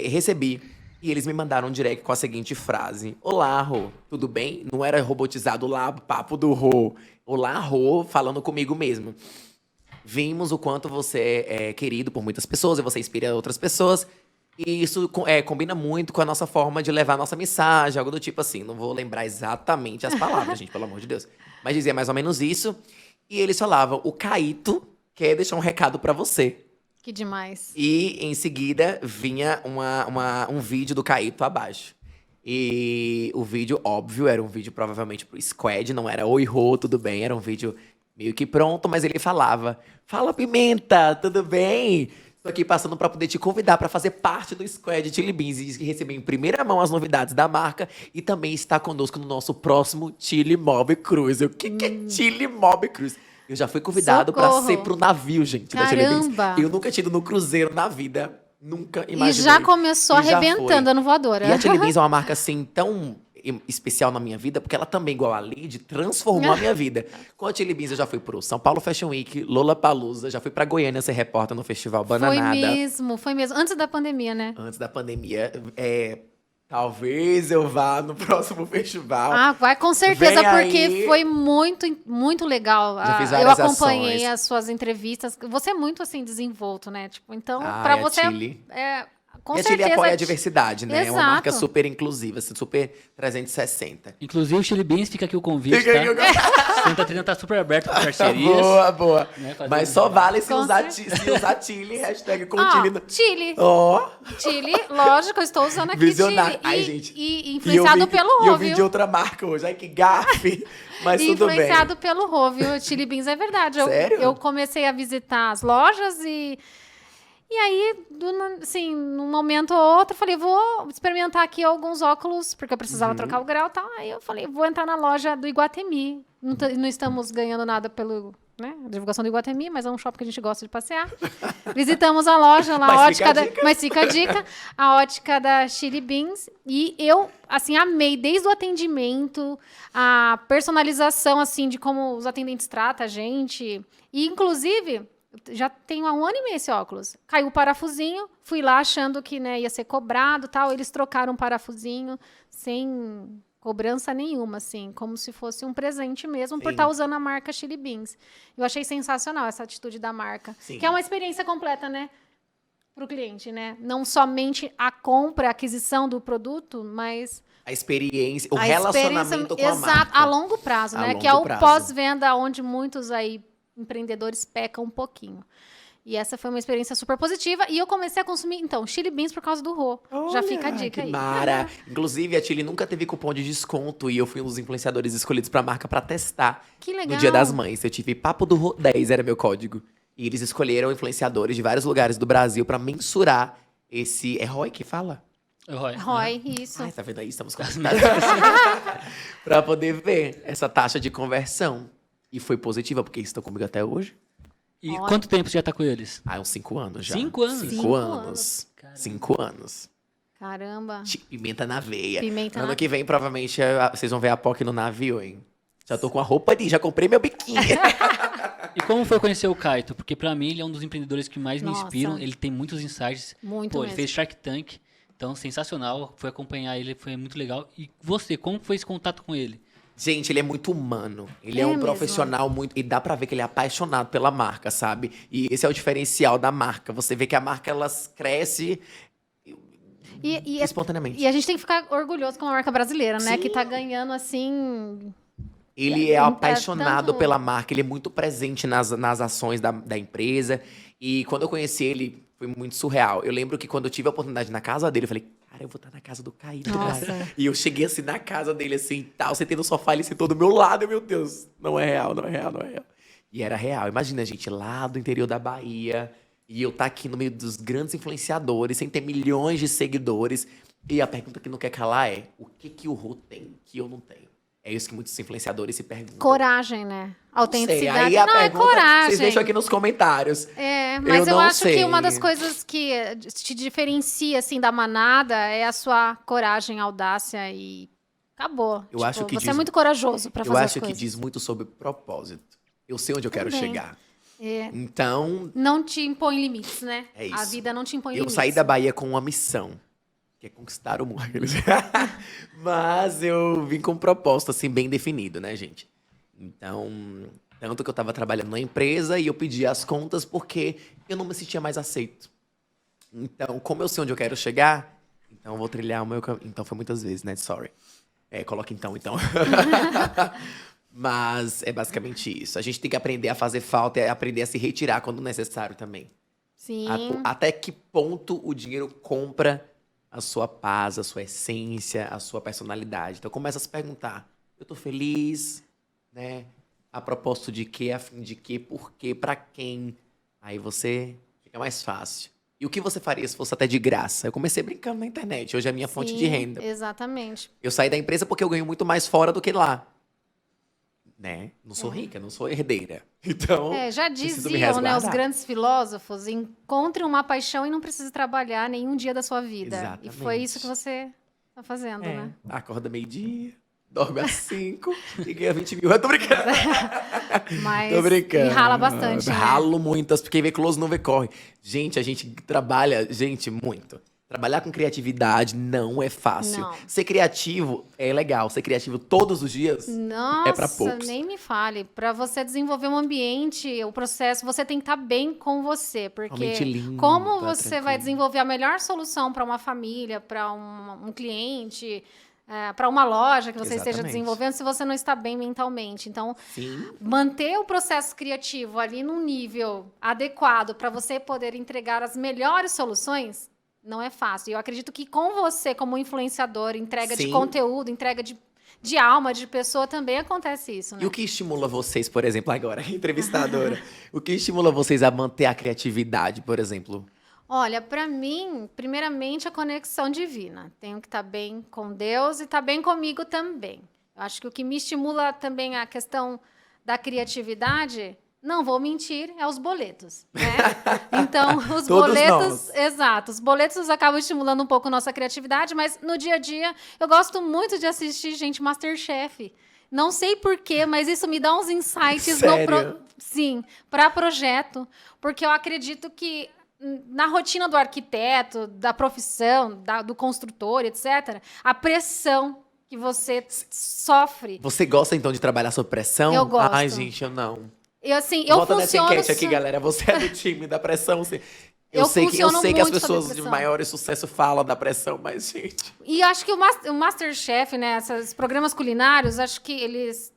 Recebi. E eles me mandaram um direct com a seguinte frase: Olá, Rô, tudo bem? Não era robotizado lá, papo do Rô. Olá, Rô, falando comigo mesmo. Vimos o quanto você é querido por muitas pessoas e você inspira outras pessoas. E isso combina muito com a nossa forma de levar a nossa mensagem, algo do tipo assim. Não vou lembrar exatamente as palavras, gente, pelo amor de Deus. Mas dizia mais ou menos isso. E eles falavam: o Caíto quer deixar um recado pra você. Que demais. E em seguida vinha um vídeo do Caíto abaixo. E o vídeo, óbvio, era um vídeo provavelmente pro Squad, não era oi, Rô, tudo bem, era um vídeo meio que pronto, mas ele falava: Fala, Pimenta, tudo bem? Tô aqui passando pra poder te convidar pra fazer parte do Squad Chili Beans e receber em primeira mão as novidades da marca e também estar conosco no nosso próximo Chili Mob Cruise. O que é Chili Mob Cruise? Eu já fui convidado pra Socorro. ser pro navio, gente, da Chili Beans. Caramba. Eu nunca tinha ido no cruzeiro na vida. Nunca imaginei. E já começou E já arrebentando foi. a voadora. E a Chili Beans é uma marca, assim, tão especial na minha vida, porque ela também, igual a Lid, transformou a minha vida. Com a Chili Beans, eu já fui pro São Paulo Fashion Week, Lollapalooza, já fui pra Goiânia ser repórter no Festival Bananada. Foi mesmo. Antes da pandemia, né? Antes da pandemia. Talvez eu vá no próximo festival. Ah, vai com certeza, Vem porque aí. foi muito, muito legal. Já fiz Eu várias acompanhei ações. as suas entrevistas. Você é muito, assim, desenvolto, né? Tipo, então, Ah, pra é a você... Chili. Com E a Chili certeza... apoia a diversidade, né? É uma Exato. marca super inclusiva, assim, super 360. Inclusive o Chili Beans, fica aqui o convite, Fica aqui o tá? Santa Trina tá super aberto para parcerias. Boa, boa. Né, fazer Mas um- só vale se Com usar Chili, hashtag com Ah, Chili. no- Chile. Ó, Chile, lógico, eu estou usando aqui visionário. Chile. Ai, gente. E influenciado eu vi, pelo E Rô, eu vi de viu? outra marca hoje. Ai, que gafe. Mas tudo bem. Influenciado pelo Rô, viu? Chili Beans é verdade. Sério? Eu comecei a visitar as lojas e aí, assim, num momento ou outro, eu falei, vou experimentar aqui alguns óculos, porque eu precisava trocar o grau e tal. Aí eu falei, vou entrar na loja do Iguatemi. Não estamos ganhando nada pelo, né, a divulgação do Iguatemi, mas é um shopping que a gente gosta de passear. Visitamos a loja, lá, Mas fica a ótica dica. mas fica a dica, a ótica da Chili Beans. E eu, assim, amei desde o atendimento, a personalização, assim, de como os atendentes tratam a gente. E, inclusive, já tenho há 1 ano e meio esse óculos. Caiu o parafusinho, fui lá achando que, né, ia ser cobrado e tal. Eles trocaram o parafusinho sem cobrança nenhuma, assim, como se fosse um presente mesmo, por Sim. estar usando a marca Chili Beans. Eu achei sensacional essa atitude da marca. Sim. Que é uma experiência completa, né? Para o cliente, né? Não somente a compra, a aquisição do produto, mas A experiência, o a relacionamento com a exato, marca. a longo prazo, A né? longo Que é o prazo. pós-venda, onde muitos aí empreendedores pecam um pouquinho. E essa foi uma experiência super positiva. E eu comecei a consumir, então, Chili Beans por causa do Rô. Já fica a Olha, dica que aí. mara. Inclusive, a Chili nunca teve cupom de desconto e eu fui um dos influenciadores escolhidos pra marca pra testar. Que legal. No Dia das Mães. Eu tive Papo do Rô 10, era meu código. E eles escolheram influenciadores de vários lugares do Brasil pra mensurar esse... É Roy que fala? Roy, isso. Ai, tá vendo aí? Estamos quase pra poder ver essa taxa de conversão. E foi positiva, porque estão comigo até hoje. E quanto tempo você já tá com eles? Uns 5 anos já. 5 anos? 5 anos. Caramba. 5 anos. Caramba. Pimenta na veia. Pimenta ano na- que vem, provavelmente, vocês vão ver a POC no navio, hein? Já tô com a roupa ali, já comprei meu biquíni. E como foi conhecer o Kaito? Porque pra mim ele é um dos empreendedores que mais me Nossa. inspiram. Ele tem muitos insights. Muito Pô, ele mesmo. fez Shark Tank. Então, sensacional. Foi acompanhar ele, foi muito legal. E você, como foi esse contato com ele? Gente, ele é muito humano. Ele é É um mesmo. profissional muito... E dá pra ver que ele é apaixonado pela marca, sabe? E esse é o diferencial da marca. Você vê que a marca, ela cresce espontaneamente. E a gente tem que ficar orgulhoso com a marca brasileira, né? Sim. Que tá ganhando, assim... Ele é Tá apaixonado tanto- pela marca, ele é muito presente nas ações da empresa. E quando eu conheci ele, foi muito surreal. Eu lembro que quando eu tive a oportunidade na casa dele, eu falei, cara, eu vou estar na casa do Caíto, Nossa. cara. E eu cheguei assim na casa dele, assim, tal, sentei no sofá, ele sentou do meu lado, meu Deus, não é real, não é real, não é real. E era real. Imagina, gente, lá do interior da Bahia, e eu tá aqui no meio dos grandes influenciadores, sem ter milhões de seguidores. E a pergunta que não quer calar é, o que o Rô tem que eu não tenho? É isso que muitos influenciadores se perguntam. Coragem, né? Não sei. Autenticidade. Aí a Não, é pergunta, coragem. vocês deixam aqui nos comentários. Mas eu não acho sei. que uma das coisas que te diferencia, assim, da manada é a sua coragem, audácia e acabou. Eu acho que você diz- é muito corajoso pra Eu fazer as acho que coisas. diz muito sobre propósito. Eu sei onde eu quero Também. chegar. É. Então, Não te impõe limites, né? É isso. A vida não te impõe eu limites. saí da Bahia com uma missão, que é conquistar o mundo. Mas eu vim com um propósito, assim, bem definido, né, gente? Então, tanto que eu tava trabalhando na empresa e eu pedi as contas porque eu não me sentia mais aceito. Então, como eu sei onde eu quero chegar, então eu vou trilhar o meu caminho. Então, foi muitas vezes, né? Sorry. Coloca então. Mas é basicamente isso. A gente tem que aprender a fazer falta e aprender a se retirar quando necessário também. Sim. Até que ponto o dinheiro compra a sua paz, a sua essência, a sua personalidade. Então começa a se perguntar, eu tô feliz, né? A propósito de quê, a fim de quê, por quê, pra quem? Aí você fica mais fácil. E o que você faria se fosse até de graça? Eu comecei brincando na internet, hoje é a minha fonte de Sim, renda. Exatamente. Eu saí da empresa porque eu ganho muito mais fora do que lá. Né? Não sou rica, não sou herdeira. Então, Já preciso me diziam, né, os resguardar. grandes filósofos, encontre uma paixão e não precise trabalhar nenhum dia da sua vida. E foi Exatamente. isso que você tá fazendo, né? Acorda meio-dia, dorme às 5 e ganha 20 mil. Eu tô brincando. Mas Tô brincando. e rala bastante, né? Ralo muito. Porque vê close não vê corre. Gente, a gente trabalha, muito. Trabalhar com criatividade não é fácil. Não. Ser criativo é legal. Ser criativo todos os dias Nossa, é pra poucos. nem me fale. Para você desenvolver um ambiente, o processo, você tem que estar bem com você, porque Mente limpa, como você vai tranquilo. desenvolver a melhor solução para uma família, para um cliente, para uma loja que você esteja Exatamente. desenvolvendo, se você não está bem mentalmente. Então, Sim. manter o processo criativo ali num nível adequado para você poder entregar as melhores soluções não é fácil. E eu acredito que com você, como influenciador, entrega de Sim. conteúdo, entrega de alma, de pessoa, também acontece isso, né? E o que estimula vocês, por exemplo, agora, entrevistadora? O que estimula vocês a manter a criatividade, por exemplo? Olha, para mim, primeiramente, a conexão divina. Tenho que estar bem com Deus e estar bem comigo também. Eu acho que o que me estimula também a questão da criatividade, não vou mentir, é os boletos, né? Então, os Todos boletos, nós. exato, os boletos acabam estimulando um pouco a nossa criatividade, mas no dia a dia eu gosto muito de assistir, gente, MasterChef. Não sei porquê, mas isso me dá uns insights Sério? sim, para projeto, porque eu acredito que na rotina do arquiteto, da profissão, do construtor, etc., a pressão que você sofre. Você gosta, então, de trabalhar sob pressão? Eu gosto. Ai, gente, eu não. Eu, assim, eu Bota nessa funciono... enquete aqui, galera. Você é do time da pressão. Eu Eu sei que as funciono muito sob pessoas de pressão. maior sucesso falam da pressão, mas, gente... E acho que o MasterChef, né, esses programas culinários, acho que eles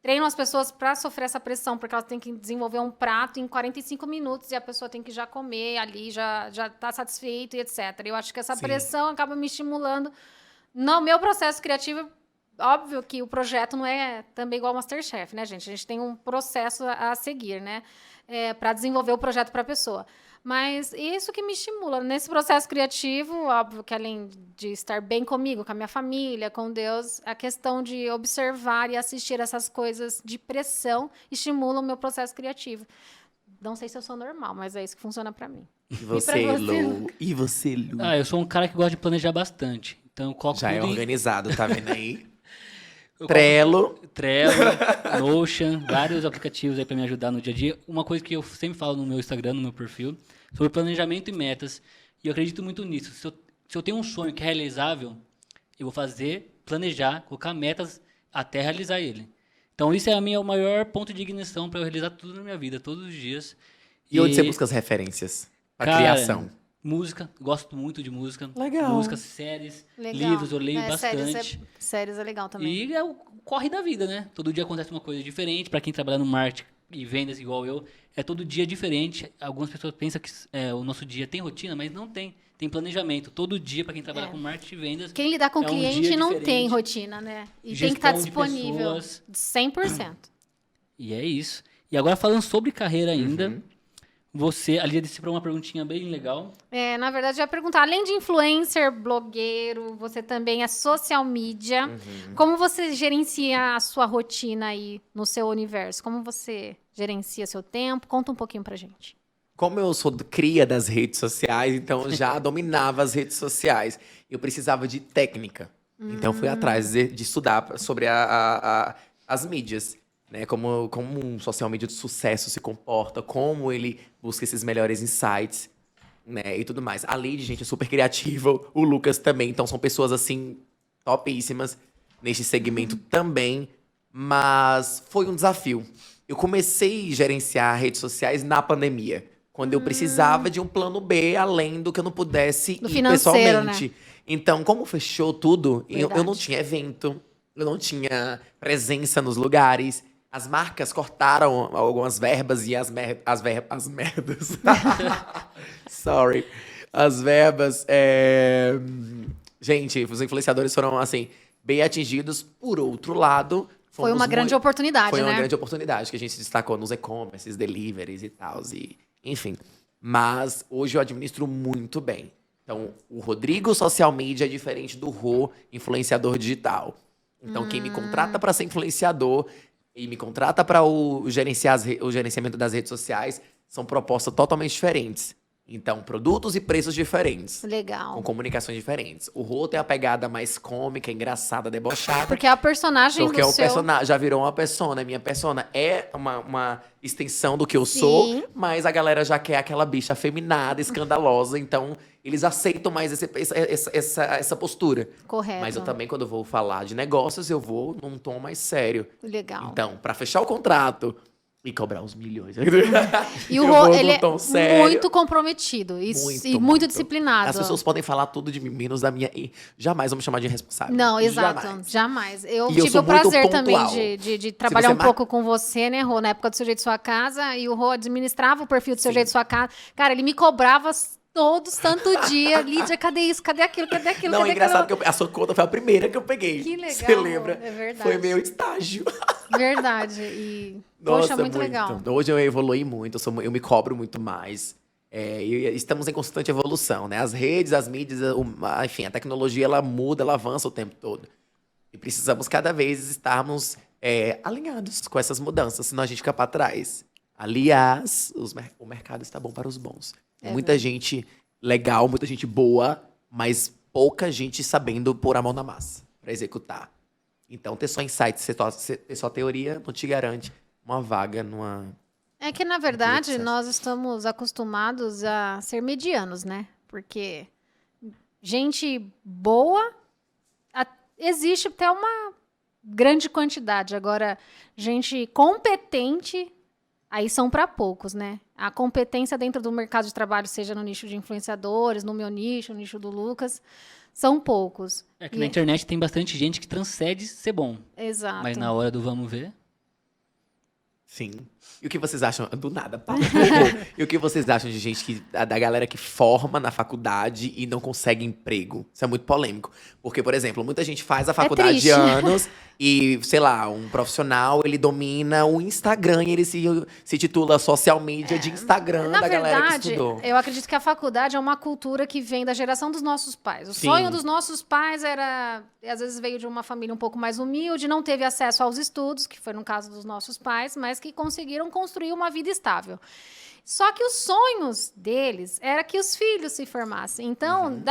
treinam as pessoas para sofrer essa pressão, porque elas têm que desenvolver um prato em 45 minutos e a pessoa tem que já comer ali, já tá satisfeito e etc. Eu acho que essa Sim. pressão acaba me estimulando. No meu processo criativo, óbvio que o projeto não é também igual ao MasterChef, né, gente? A gente tem um processo a seguir, né, para desenvolver o projeto para a pessoa. Mas isso que me estimula. Nesse processo criativo, óbvio que além de estar bem comigo, com a minha família, com Deus, a questão de observar e assistir essas coisas de pressão estimula o meu processo criativo. Não sei se eu sou normal, mas é isso que funciona pra mim. E você, Lu? E você, Lu? Eu sou um cara que gosta de planejar bastante. Então eu coloco Já é tudo organizado, tá vendo aí? eu Trello. Trello, Notion, vários aplicativos aí pra me ajudar no dia a dia. Uma coisa que eu sempre falo no meu Instagram, no meu perfil, sobre planejamento e metas. E eu acredito muito nisso. Se eu tenho um sonho que é realizável, eu vou planejar, colocar metas até realizar ele. Então isso é o maior ponto de ignição para eu realizar tudo na minha vida, todos os dias. E onde você busca as referências? A Cara, criação. Música, gosto muito de música. Legal. Música, séries, Legal. livros, eu leio bastante. Séries é legal também. E é o corre da vida, né? Todo dia acontece uma coisa diferente. Para quem trabalha no marketing e vendas igual eu, é todo dia diferente. Algumas pessoas pensam que o nosso dia tem rotina, mas não tem. Tem planejamento. Todo dia, para quem trabalha com marketing e vendas. Quem lidar com um cliente dia não diferente. tem rotina, né? E Gestão tem que estar de disponível. pessoas. 100%. E é isso. E agora falando sobre carreira ainda, você, ali disse para uma perguntinha bem legal. Na verdade, eu ia perguntar, além de influencer, blogueiro, você também é social media. Como você gerencia a sua rotina aí no seu universo? Como você gerencia seu tempo? Conta um pouquinho pra gente. Como eu sou cria das redes sociais, então eu já dominava as redes sociais. Eu precisava de técnica. Então fui atrás de estudar sobre as mídias. Né? Como um social media de sucesso se comporta, como ele busca esses melhores insights, né? E tudo mais. A Lady, gente, é super criativa. O Lucas também. Então são pessoas, assim, topíssimas neste segmento também. Mas foi um desafio. Eu comecei a gerenciar redes sociais na pandemia. Quando eu precisava de um plano B, além do que eu não pudesse Do ir financeiro, pessoalmente. né? Então, como fechou tudo, eu não Verdade. tinha evento, eu não tinha presença nos lugares. As marcas cortaram algumas verbas e as merdas. Sorry. As verbas. Gente, os influenciadores foram, assim, bem atingidos. Por outro lado, Foi uma grande oportunidade, foi né? uma grande oportunidade que a gente se destacou nos e-commerces, deliveries e tal. Enfim. Mas hoje eu administro muito bem. Então, o Rodrigo Social Media é diferente do Rô, influenciador digital. Então, quem me contrata para ser influenciador e me contrata para o gerenciamento das redes sociais são propostas totalmente diferentes. Então, produtos e preços diferentes. Legal. Com comunicações diferentes. O Rô tem a pegada mais cômica, engraçada, debochada. Porque é a personagem Porque do o seu... personagem já virou uma persona. Minha persona é uma extensão do que eu Sim. sou, mas a galera já quer aquela bicha afeminada, escandalosa. Então, eles aceitam mais essa postura. Correto. Mas eu também, quando eu vou falar de negócios, eu vou num tom mais sério. Legal. Então, pra fechar o contrato e cobrar os milhões. E o eu Rô, vou ele num é tom sério. muito comprometido e muito disciplinado. As pessoas podem falar tudo de mim, menos da minha. E jamais vão me chamar de irresponsável. Não, exato. Jamais. Jamais. Eu E eu tive sou o prazer muito também pontual. de trabalhar você um pouco com você, né, Rô? Na época do Seu Jeito Sua Casa. E o Rô administrava o perfil do Seu Sim. Jeito Sua Casa. Cara, ele me cobrava todo santo dia. Lídia, cadê isso? Cadê aquilo? Cadê aquilo? Não, cadê é engraçado aquilo? que a sua conta foi a primeira que eu peguei. Que legal, Você lembra? é verdade. Foi meu estágio. Verdade. E, Nossa, poxa, muito legal. Hoje eu evolui muito, eu me cobro muito mais. E estamos em constante evolução, né? As redes, as mídias, enfim, a tecnologia, ela muda, ela avança o tempo todo. E precisamos cada vez estarmos alinhados com essas mudanças, senão a gente fica para trás. Aliás, o mercado está bom para os bons. Muita gente legal, muita gente boa, mas pouca gente sabendo pôr a mão na massa para executar. Então, ter só insights, ter só teoria, não te garante uma vaga numa... É que, na verdade, sucesso. nós estamos acostumados a ser medianos, né? Porque gente boa existe até uma grande quantidade. Agora, gente competente, aí são para poucos, né? A competência dentro do mercado de trabalho, seja no nicho de influenciadores, no meu nicho, no nicho do Lucas, são poucos. É que na internet tem bastante gente que transcende ser bom. Exato. Mas na hora do vamos ver, Sim. E o que vocês acham? Do nada, pá. E o que vocês acham de gente da galera que forma na faculdade e não consegue emprego? Isso é muito polêmico. Porque, por exemplo, muita gente faz a faculdade triste. anos e, sei lá, um profissional, ele domina o Instagram e ele se titula social media de Instagram Na da galera que verdade, estudou. eu acredito que a faculdade é uma cultura que vem da geração dos nossos pais. O Sim. sonho dos nossos pais era, às vezes veio de uma família um pouco mais humilde, não teve acesso aos estudos, que foi no caso dos nossos pais, mas que conseguiram construir uma vida estável. Só que os sonhos deles era que os filhos se formassem. Então,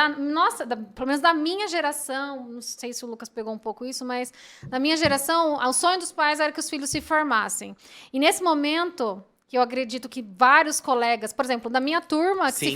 pelo menos da minha geração, não sei se o Lucas pegou um pouco isso, mas da minha geração, o sonho dos pais era que os filhos se formassem. E nesse momento, que eu acredito que vários colegas, por exemplo, da minha turma, que Sim.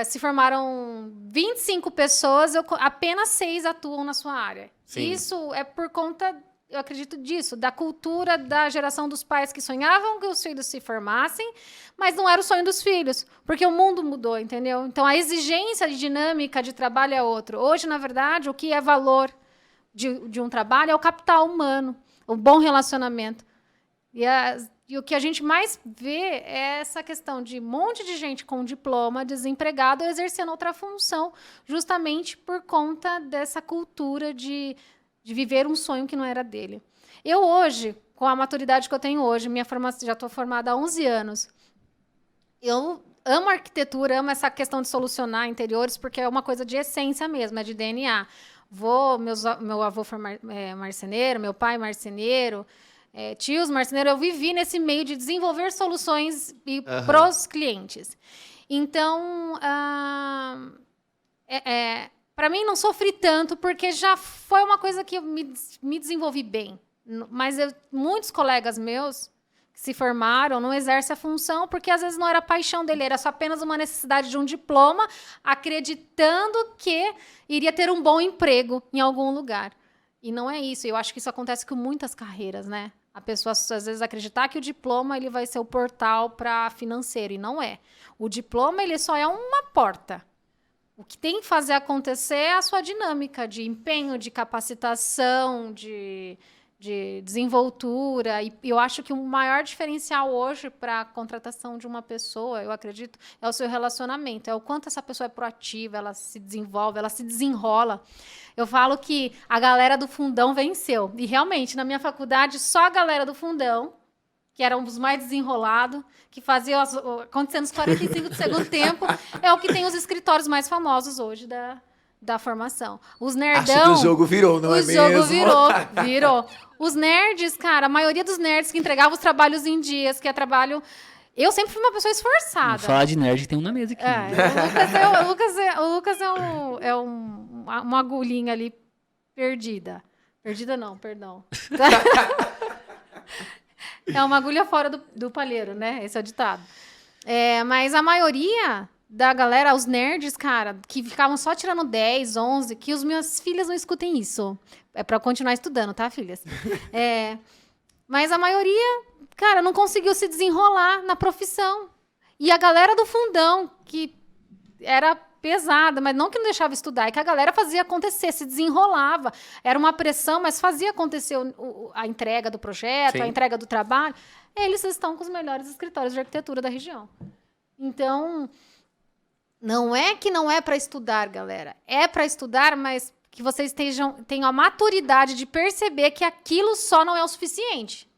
se formaram 25 pessoas, apenas 6 atuam na sua área. Sim. Isso é por conta, eu acredito disso, da cultura da geração dos pais que sonhavam que os filhos se formassem, mas não era o sonho dos filhos, porque o mundo mudou, entendeu? Então, a exigência de dinâmica de trabalho é outra. Hoje, na verdade, o que é valor de um trabalho é o capital humano, o bom relacionamento. E o que a gente mais vê é essa questão de um monte de gente com diploma, desempregado, exercendo outra função, justamente por conta dessa cultura de viver um sonho que não era dele. Eu hoje, com a maturidade que eu tenho hoje, já estou formada há 11 anos, eu amo arquitetura, amo essa questão de solucionar interiores, porque é uma coisa de essência mesmo, é de DNA. Meu avô foi marceneiro, meu pai marceneiro, tios marceneiros, eu vivi nesse meio de desenvolver soluções para os clientes. Então, para mim, não sofri tanto, porque já foi uma coisa que eu me desenvolvi bem. Mas muitos colegas meus que se formaram não exercem a função, porque às vezes não era a paixão dele, era só apenas uma necessidade de um diploma, acreditando que iria ter um bom emprego em algum lugar. E não é isso. Eu acho que isso acontece com muitas carreiras, né? A pessoa, às vezes, acreditar que o diploma ele vai ser o portal para financeiro, e não é. O diploma ele só é uma porta. O que tem que fazer acontecer é a sua dinâmica de empenho, de capacitação, de desenvoltura. E eu acho que o maior diferencial hoje para a contratação de uma pessoa, eu acredito, é o seu relacionamento. É o quanto essa pessoa é proativa, ela se desenvolve, ela se desenrola. Eu falo que a galera do fundão venceu. E realmente, na minha faculdade, só a galera do fundão, que eram os mais desenrolados, que faziam acontecendo nos 45 do segundo tempo, é o que tem os escritórios mais famosos hoje da formação. Os nerdão... Acho que o jogo virou, não é mesmo? O jogo virou. Os nerds, cara, a maioria dos nerds que entregavam os trabalhos em dias, que é trabalho... Eu sempre fui uma pessoa esforçada. Vamos falar de nerd, tem um na mesa aqui. O Lucas é uma agulhinha ali perdida. Perdida não, perdão. É uma agulha fora do palheiro, né? Esse é o ditado. Mas a maioria da galera, os nerds, cara, que ficavam só tirando 10, 11, que os minhas filhas não escutem isso. É pra continuar estudando, tá, filhas? Mas a maioria, cara, não conseguiu se desenrolar na profissão. E a galera do fundão, que era pesada, mas não que não deixava estudar, é que a galera fazia acontecer, se desenrolava. Era uma pressão, mas fazia acontecer a entrega do projeto, Sim. a entrega do trabalho. Eles estão com os melhores escritórios de arquitetura da região. Então, não é que não é para estudar, galera. É para estudar, mas que vocês tenham a maturidade de perceber que aquilo só não é o suficiente.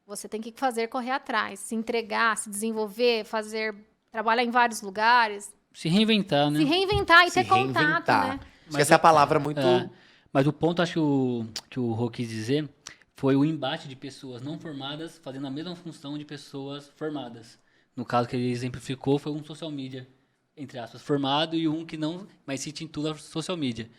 Você tem que correr atrás, se entregar, se desenvolver, trabalhar em vários lugares. Se reinventar, né? Se reinventar e ter contato, né? Acho que essa é a palavra muito... Mas o ponto, acho que o Rô quis dizer, foi o embate de pessoas não formadas fazendo a mesma função de pessoas formadas. No caso que ele exemplificou, foi um social media, entre aspas, formado, e um que não, mas se intitula social media.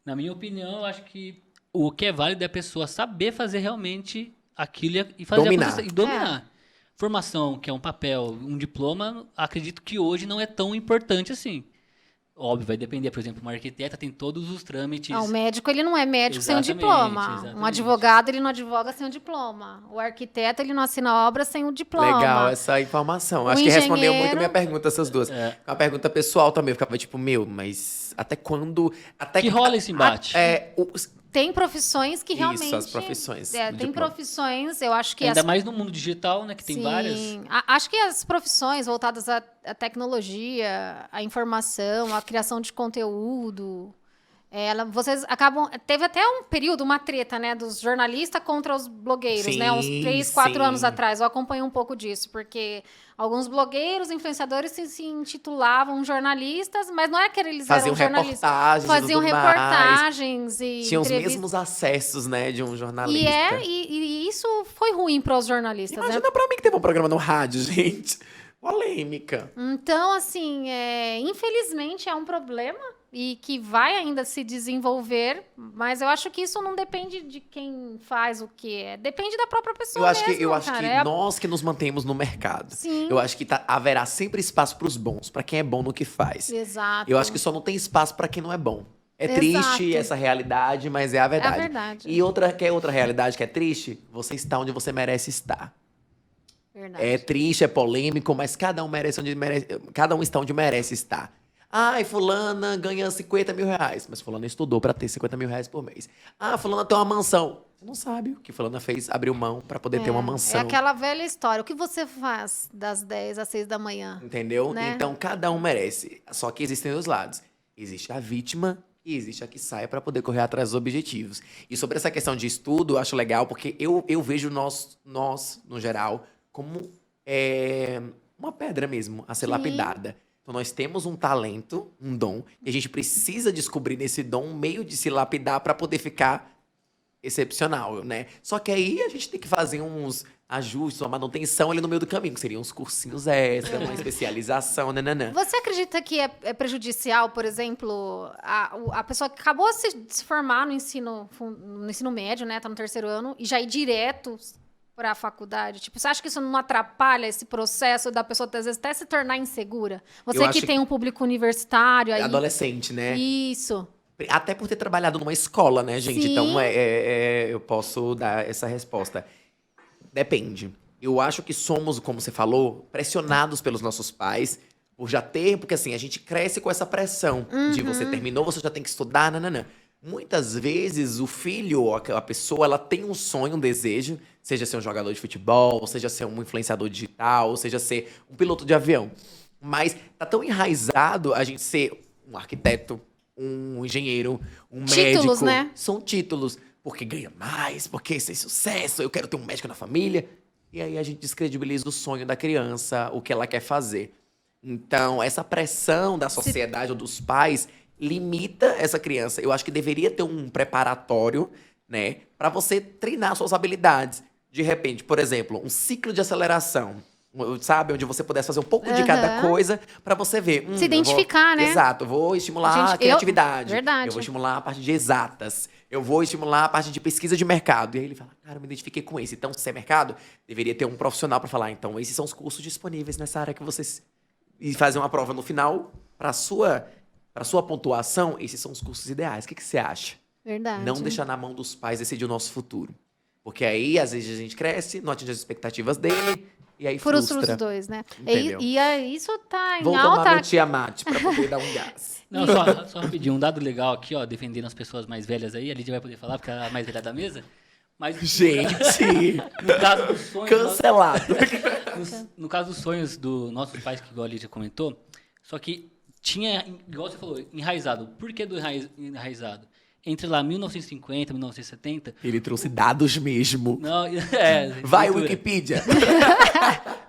Na minha opinião, eu acho que o que é válido é a pessoa saber fazer realmente aquilo e fazer acontecer, e dominar. Formação, que é um papel, um diploma, acredito que hoje não é tão importante assim. Óbvio, vai depender. Por exemplo, uma arquiteta tem todos os trâmites. O médico, ele não é médico Exatamente, sem um diploma. exatamente. Um advogado, ele não advoga sem um diploma. O arquiteto, ele não assina obra sem um diploma. Legal essa informação. Acho que respondeu muito a minha pergunta, essas duas. Uma pergunta pessoal também. Eu ficava tipo, mas até quando... Que rola esse embate? tem profissões que realmente... Isso, as profissões. Tem diploma. profissões, eu acho que... Ainda mais no mundo digital, né? Que tem várias. Acho que as profissões voltadas à tecnologia, à informação, à criação de conteúdo... vocês acabam... Teve até um período, uma treta, né? Dos jornalistas contra os blogueiros, né? Uns 3, 4 anos atrás. Eu acompanho um pouco disso, porque alguns blogueiros, influenciadores se intitulavam jornalistas, mas não é que eles eram jornalistas. Faziam reportagens e tinham os mesmos acessos, né? De um jornalista. E isso foi ruim para os jornalistas, Imagina pra mim que teve um programa no rádio, gente. Polêmica. Então, assim, infelizmente é um problema e que vai ainda se desenvolver, mas eu acho que isso não depende de quem faz o quê. Depende da própria pessoa Eu acho que nós que nos mantemos no mercado. Sim. Eu acho que haverá sempre espaço pros bons, pra quem é bom no que faz. Exato. Eu acho que só não tem espaço pra quem não é bom. É Exato. triste essa realidade, mas é a verdade. É a verdade. E quer outra realidade que é triste? Você está onde você merece estar. Verdade. É triste, é polêmico, mas cada um está onde merece estar. Ai, fulana ganha 50 mil reais. Mas fulana estudou pra ter 50 mil reais por mês. Ah, fulana tem uma mansão. Você não sabe o que fulana fez, abriu mão pra poder ter uma mansão. É aquela velha história. O que você faz das 10 às 6 da manhã? Entendeu? Né? Então, cada um merece. Só que existem dois lados. Existe a vítima e existe a que sai pra poder correr atrás dos objetivos. E sobre essa questão de estudo, eu acho legal, porque eu vejo nós, no geral, como uma pedra mesmo, a ser lapidada. Então, nós temos um talento, um dom, e a gente precisa descobrir nesse dom um meio de se lapidar para poder ficar excepcional, né? Só que aí a gente tem que fazer uns ajustes, uma manutenção ali no meio do caminho, que seriam uns cursinhos extra, uma especialização, nananã. Você acredita que é prejudicial, por exemplo, a pessoa que acabou de se formar no ensino médio, né? Tá no 3º ano, e já ir direto para a faculdade? Tipo, você acha que isso não atrapalha esse processo da pessoa, às vezes, até se tornar insegura? Você que tem um público universitário aí... Adolescente, né? Isso. Até por ter trabalhado numa escola, né, gente? Sim. Então, eu posso dar essa resposta. Depende. Eu acho que somos, como você falou, pressionados pelos nossos pais por já ter... Porque, assim, a gente cresce com essa pressão de você terminou, você já tem que estudar, nananã. Muitas vezes, o filho ou a pessoa, ela tem um sonho, um desejo, seja ser um jogador de futebol, seja ser um influenciador digital, seja ser um piloto de avião. Mas tá tão enraizado a gente ser um arquiteto, um engenheiro, um médico. Títulos, né? São títulos. Porque ganha mais, porque esse é sucesso, eu quero ter um médico na família. E aí a gente descredibiliza o sonho da criança, o que ela quer fazer. Então, essa pressão da sociedade ou dos pais limita essa criança. Eu acho que deveria ter um preparatório, né, para você treinar suas habilidades. De repente, por exemplo, um ciclo de aceleração, sabe? Onde você pudesse fazer um pouco de cada coisa para você ver. Se identificar, né? Exato. Vou estimular a criatividade. Verdade. Eu vou estimular a parte de exatas. Eu vou estimular a parte de pesquisa de mercado. E aí ele fala, cara, eu me identifiquei com esse. Então, se é mercado, deveria ter um profissional para falar. Então, esses são os cursos disponíveis nessa área que vocês... E fazer uma prova no final, para sua pontuação, esses são os cursos ideais. O que você acha? Verdade. Não deixar na mão dos pais decidir o nosso futuro. Porque aí, às vezes, a gente cresce, não atinge as expectativas dele, e aí frustra. Frustra os dois, né? Entendeu? Isso tá em Vou alta... tomar meu Tiamat pra poder dar um gás. Não, só rapidinho, um dado legal aqui, ó, defendendo as pessoas mais velhas aí, a Lídia vai poder falar, porque ela é a mais velha da mesa. Mas, Gente, no caso dos sonhos... cancelado. No caso dos sonhos dos nossos pais, que igual a Lídia comentou, só que tinha, igual você falou, enraizado. Por que do enraizado? Entre lá 1950 e 1970... Ele trouxe dados mesmo. Não, Vai, leitura. Wikipedia.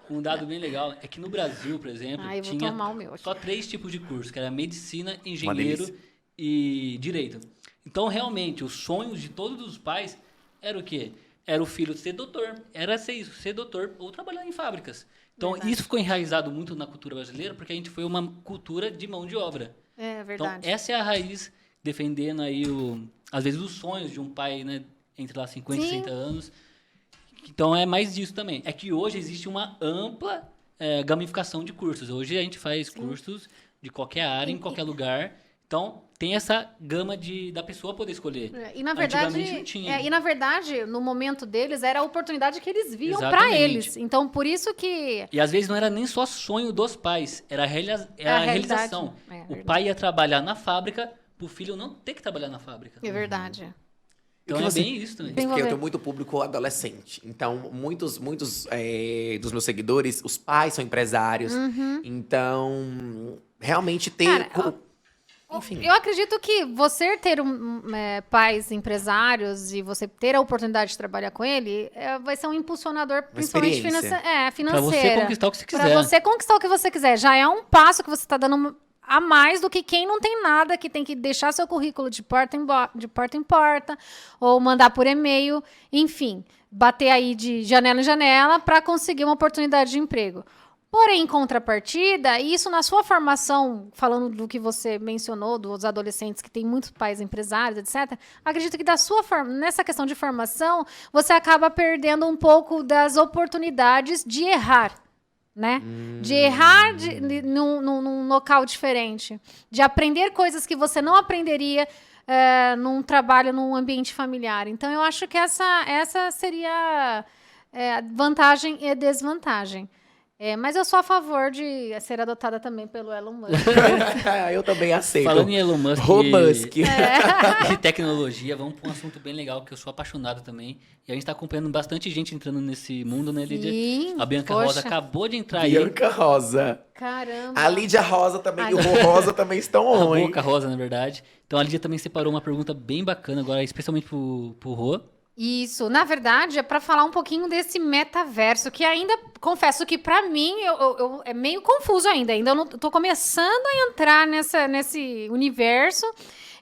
Um dado bem legal é que no Brasil, por exemplo, Eu vou tinha tomar o meu aqui. só 3 tipos de curso, que era medicina, delícia. engenheiro e direito. Então, realmente, os sonhos de todos os pais era o quê? Era o filho ser doutor. Era ser isso, ser doutor ou trabalhar em fábricas. Então, Verdade. isso ficou enraizado muito na cultura brasileira, porque a gente foi uma cultura de mão de obra. É Então, verdade. essa é a raiz, defendendo aí, às vezes, os sonhos de um pai, né, entre lá 50 e Sim. 60 anos. Então, é mais disso também. É que hoje existe uma ampla gamificação de cursos. Hoje a gente faz cursos de qualquer área, em qualquer lugar. Então, tem essa gama da pessoa poder escolher. E na verdade, Antigamente não tinha. na verdade, no momento deles, era a oportunidade que eles viam para Exatamente. eles. Então, por isso que... E às vezes não era nem só sonho dos pais, era a realização. É O verdade. pai ia trabalhar na fábrica, pro filho não ter que trabalhar na fábrica. É verdade. Então é bem isso também. Porque eu tenho muito público adolescente. Então, muitos dos meus seguidores, os pais são empresários. Então, realmente ter... Enfim. Eu acredito que você ter pais empresários e você ter a oportunidade de trabalhar com ele vai ser um impulsionador, principalmente financeiro. Pra você conquistar o que você quiser. Pra você conquistar o que você quiser. Já é um passo que você está dando a mais do que quem não tem nada, que tem que deixar seu currículo de porta em porta, ou mandar por e-mail, enfim, bater aí de janela em janela para conseguir uma oportunidade de emprego. Porém, em contrapartida, isso na sua formação, falando do que você mencionou, dos adolescentes que têm muitos pais empresários, etc., acredito que nessa questão de formação, você acaba perdendo um pouco das oportunidades de errar, né? De errar num local diferente, de aprender coisas que você não aprenderia num trabalho, num ambiente familiar. Então, eu acho que essa seria vantagem e desvantagem. Mas eu sou a favor de ser adotada também pelo Elon Musk. Eu também aceito. Falando em Elon Musk Musk. e tecnologia, vamos para um assunto bem legal, que eu sou apaixonado também. E a gente está acompanhando bastante gente entrando nesse mundo, né, Lídia? Sim, A Bianca Rosa acabou de entrar aí. Bianca Rosa. Caramba. A Lídia Rosa também e o Rô Rosa também estão A on, hein? Boca Rosa, na verdade. Então a Lídia também separou uma pergunta bem bacana agora, especialmente pro Rô. Isso, na verdade, é para falar um pouquinho desse metaverso, que ainda, confesso que para mim, é meio confuso ainda. Ainda eu não tô começando a entrar nesse universo.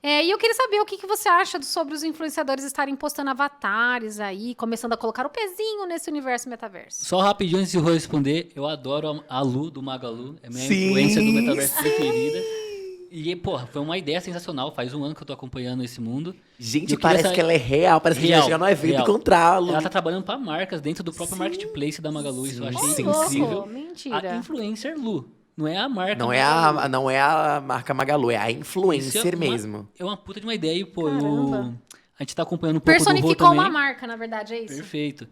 E eu queria saber o que você acha sobre os influenciadores estarem postando avatares aí, começando a colocar o pezinho nesse universo metaverso. Só rapidinho antes de eu responder, eu adoro a Lu, do Magalu. É minha influência do metaverso preferida. E, porra, foi uma ideia sensacional. Faz um ano que eu tô acompanhando esse mundo. Gente, parece que ela é real. Parece que a gente vai chegar no evento e encontrá-lo. Ela tá trabalhando pra marcas dentro do próprio marketplace da Magalu. Isso eu achei Louco, incrível. mentira. A influencer Lu. Não é a marca Não Magalu. é a marca Magalu, é a influencer mesmo. É uma puta de uma ideia. E, pô, Caramba. a gente tá acompanhando um pouco do Rô Personificou também. uma marca, na verdade, é isso? Perfeito.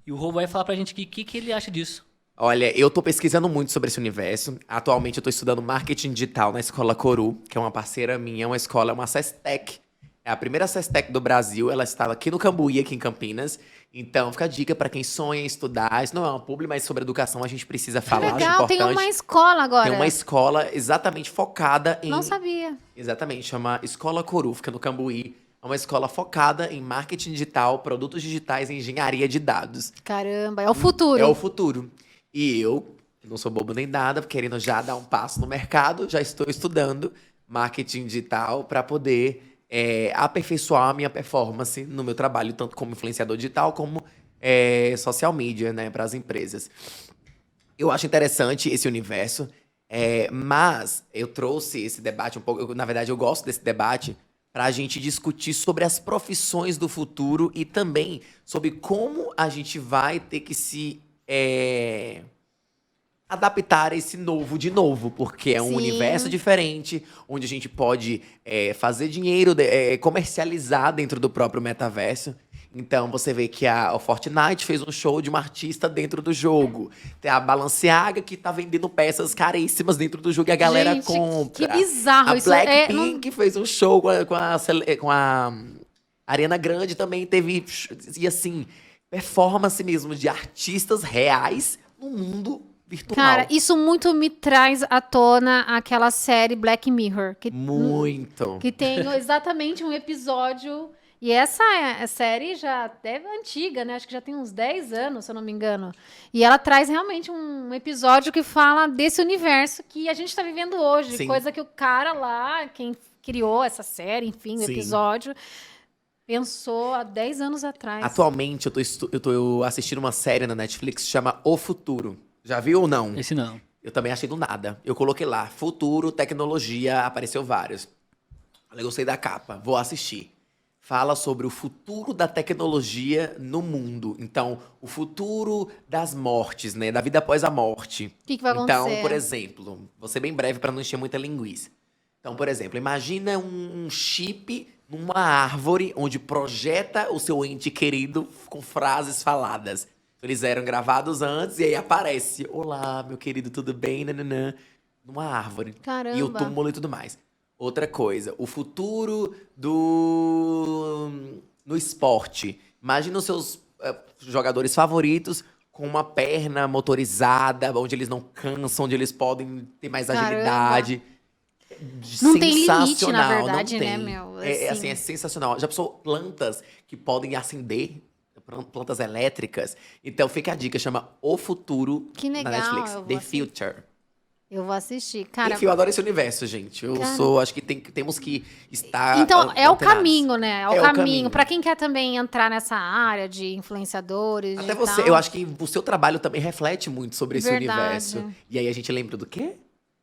E o Rô vai falar pra gente o que ele acha disso. Olha, eu tô pesquisando muito sobre esse universo. Atualmente eu tô estudando marketing digital na Escola Coru, que é uma parceira minha, é uma SESTEC. É a primeira SESTEC do Brasil, ela está aqui no Cambuí, aqui em Campinas. Então fica a dica pra quem sonha em estudar. Isso não é uma publi, mas sobre educação a gente precisa falar, acho Legal, importante. tem uma escola agora. Tem uma escola exatamente focada em... Não sabia. Exatamente, chama Escola Coru, fica no Cambuí. É uma escola focada em marketing digital, produtos digitais e engenharia de dados. Caramba, é o futuro. É o futuro. E eu não sou bobo nem nada, querendo já dar um passo no mercado, já estou estudando marketing digital para poder aperfeiçoar a minha performance no meu trabalho, tanto como influenciador digital, como social media, né, para as empresas. Eu acho interessante esse universo, mas eu trouxe esse debate um pouco. Na verdade, eu gosto desse debate para a gente discutir sobre as profissões do futuro e também sobre como a gente vai ter que se adaptar a esse novo de novo, porque é um Sim. universo diferente, onde a gente pode fazer dinheiro, comercializar dentro do próprio metaverso. Então você vê que o Fortnite fez um show de uma artista dentro do jogo. Tem a Balenciaga que tá vendendo peças caríssimas dentro do jogo e a galera Gente, compra. que bizarro. A Isso Blackpink fez um show com a Ariana Grande também teve, e assim, performance mesmo de artistas reais no mundo virtual. Cara, isso muito me traz à tona aquela série Black Mirror. Muito. Que tem exatamente um episódio. E essa série já deve antiga, né? Acho que já tem uns 10 anos, se eu não me engano. E ela traz realmente um episódio que fala desse universo que a gente está vivendo hoje. Sim. Coisa que o cara lá, quem criou essa série, enfim, o Sim. episódio, pensou há 10 anos atrás. Atualmente, eu tô assistindo uma série na Netflix que chama O Futuro. Já viu ou não? Esse não. Eu também achei do nada. Eu coloquei lá, futuro, tecnologia, apareceu vários. Eu gostei da capa, vou assistir. Fala sobre o futuro da tecnologia no mundo. Então, o futuro das mortes, né? Da vida após a morte. O que vai Então, acontecer? por exemplo, vou ser bem breve para não encher muita linguiça. Então, por exemplo, imagina um chip numa árvore onde projeta o seu ente querido com frases faladas. Eles eram gravados antes e aí aparece: olá, meu querido, tudo bem? Nananã, numa árvore. Caramba. E o túmulo e tudo mais. Outra coisa, o futuro do no esporte. Imagina os seus jogadores favoritos com uma perna motorizada, onde eles não cansam, onde eles podem ter mais agilidade. Não tem limite, na Sensacional, verdade, não tem. né, meu? Assim, é sensacional. Já pensou plantas que podem acender? Plantas elétricas. Então fica a dica, chama O Futuro Que legal, na Netflix. eu vou The assistir. Future. Eu vou assistir. Cara, Enfim, eu adoro esse universo, gente. Acho que temos que estar então, é o antenados. caminho, né? É o caminho. Pra quem quer também entrar nessa área de influenciadores, Até digital. você, eu acho que o seu trabalho também reflete muito sobre esse Verdade. universo. E aí a gente lembra do quê?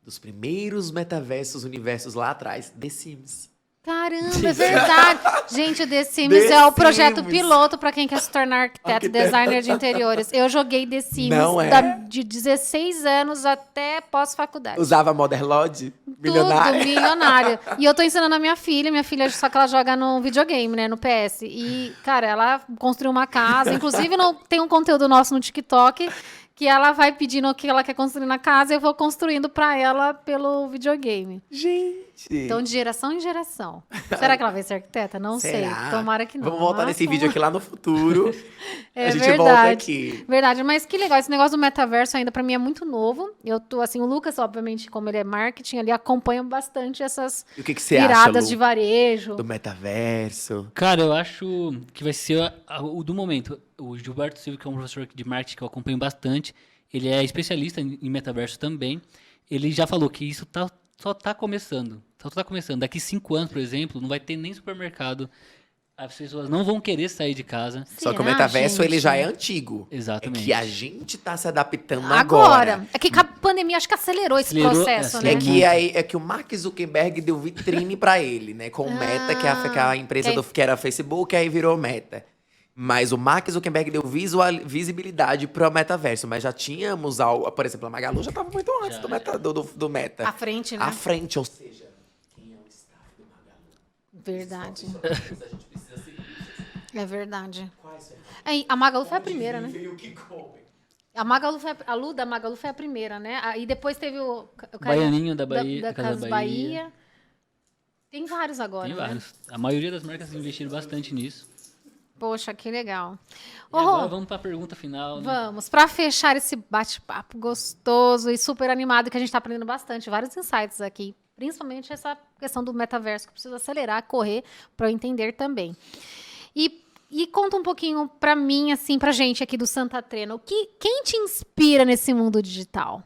Dos primeiros metaversos, universos lá atrás, The Sims. Caramba, é verdade. Gente, o The Sims The é o projeto Sims. piloto pra quem quer se tornar arquiteto, Arquiteto. designer de interiores. Eu joguei The Sims Não é? de 16 anos até pós-faculdade. Usava Mother Lodge? Tudo, milionário. E eu tô ensinando a minha filha, só que ela joga no videogame, né, no PS. E, cara, ela construiu uma casa. Inclusive, tem um conteúdo nosso no TikTok que ela vai pedindo o que ela quer construir na casa e eu vou construindo pra ela pelo videogame. Gente! Então, de geração em geração. Será que ela vai ser arquiteta? Não sei. Será? Tomara que não. Vamos voltar Mas nesse vídeo aqui lá no futuro. É a gente verdade. volta aqui. Verdade, mas que legal. Esse negócio do metaverso ainda pra mim é muito novo. Eu tô assim, o Lucas, obviamente, como ele é marketing, ele acompanha bastante essas E o que você acha, viradas Lu, de varejo. do metaverso? Cara, eu acho que vai ser o do momento. O Gilberto Silva, que é um professor de marketing que eu acompanho bastante, ele é especialista em metaverso também. Ele já falou que isso só tá começando. Só tá começando. Daqui 5 anos, por exemplo, não vai ter nem supermercado. As pessoas não vão querer sair de casa. Só que o Será, metaverso, gente? ele já é antigo. Exatamente. É que a gente tá se adaptando Agora. É que a pandemia acho que acelerou esse Acelerou, processo, é, né? É que o Mark Zuckerberg deu vitrine pra ele, né? Com o Meta, que é a empresa que era Facebook, aí virou Meta. Mas o Mark Zuckerberg deu visibilidade pro metaverso. Mas já tínhamos algo. Por exemplo, a Magalu já tava muito antes do Meta. À frente, né? À frente, ou seja, quem é o staff do Magalu? Verdade. A gente precisa seguir. É verdade. Quais são? A Magalu foi a primeira, né? E o que come? A Lu da Magalu foi a primeira, né? E depois teve o Baianinho da Bahia, da Casa Casa Bahia. Bahia. Tem vários agora, Tem né? vários. A maioria das marcas investiram bastante nisso. Poxa, que legal. E agora vamos para a pergunta final. Né? Vamos, para fechar esse bate-papo gostoso e super animado, que a gente está aprendendo bastante, vários insights aqui, principalmente essa questão do metaverso, que precisa acelerar, correr, para eu entender também. E conta um pouquinho para mim, assim, pra gente aqui do Santa Trena, quem te inspira nesse mundo digital?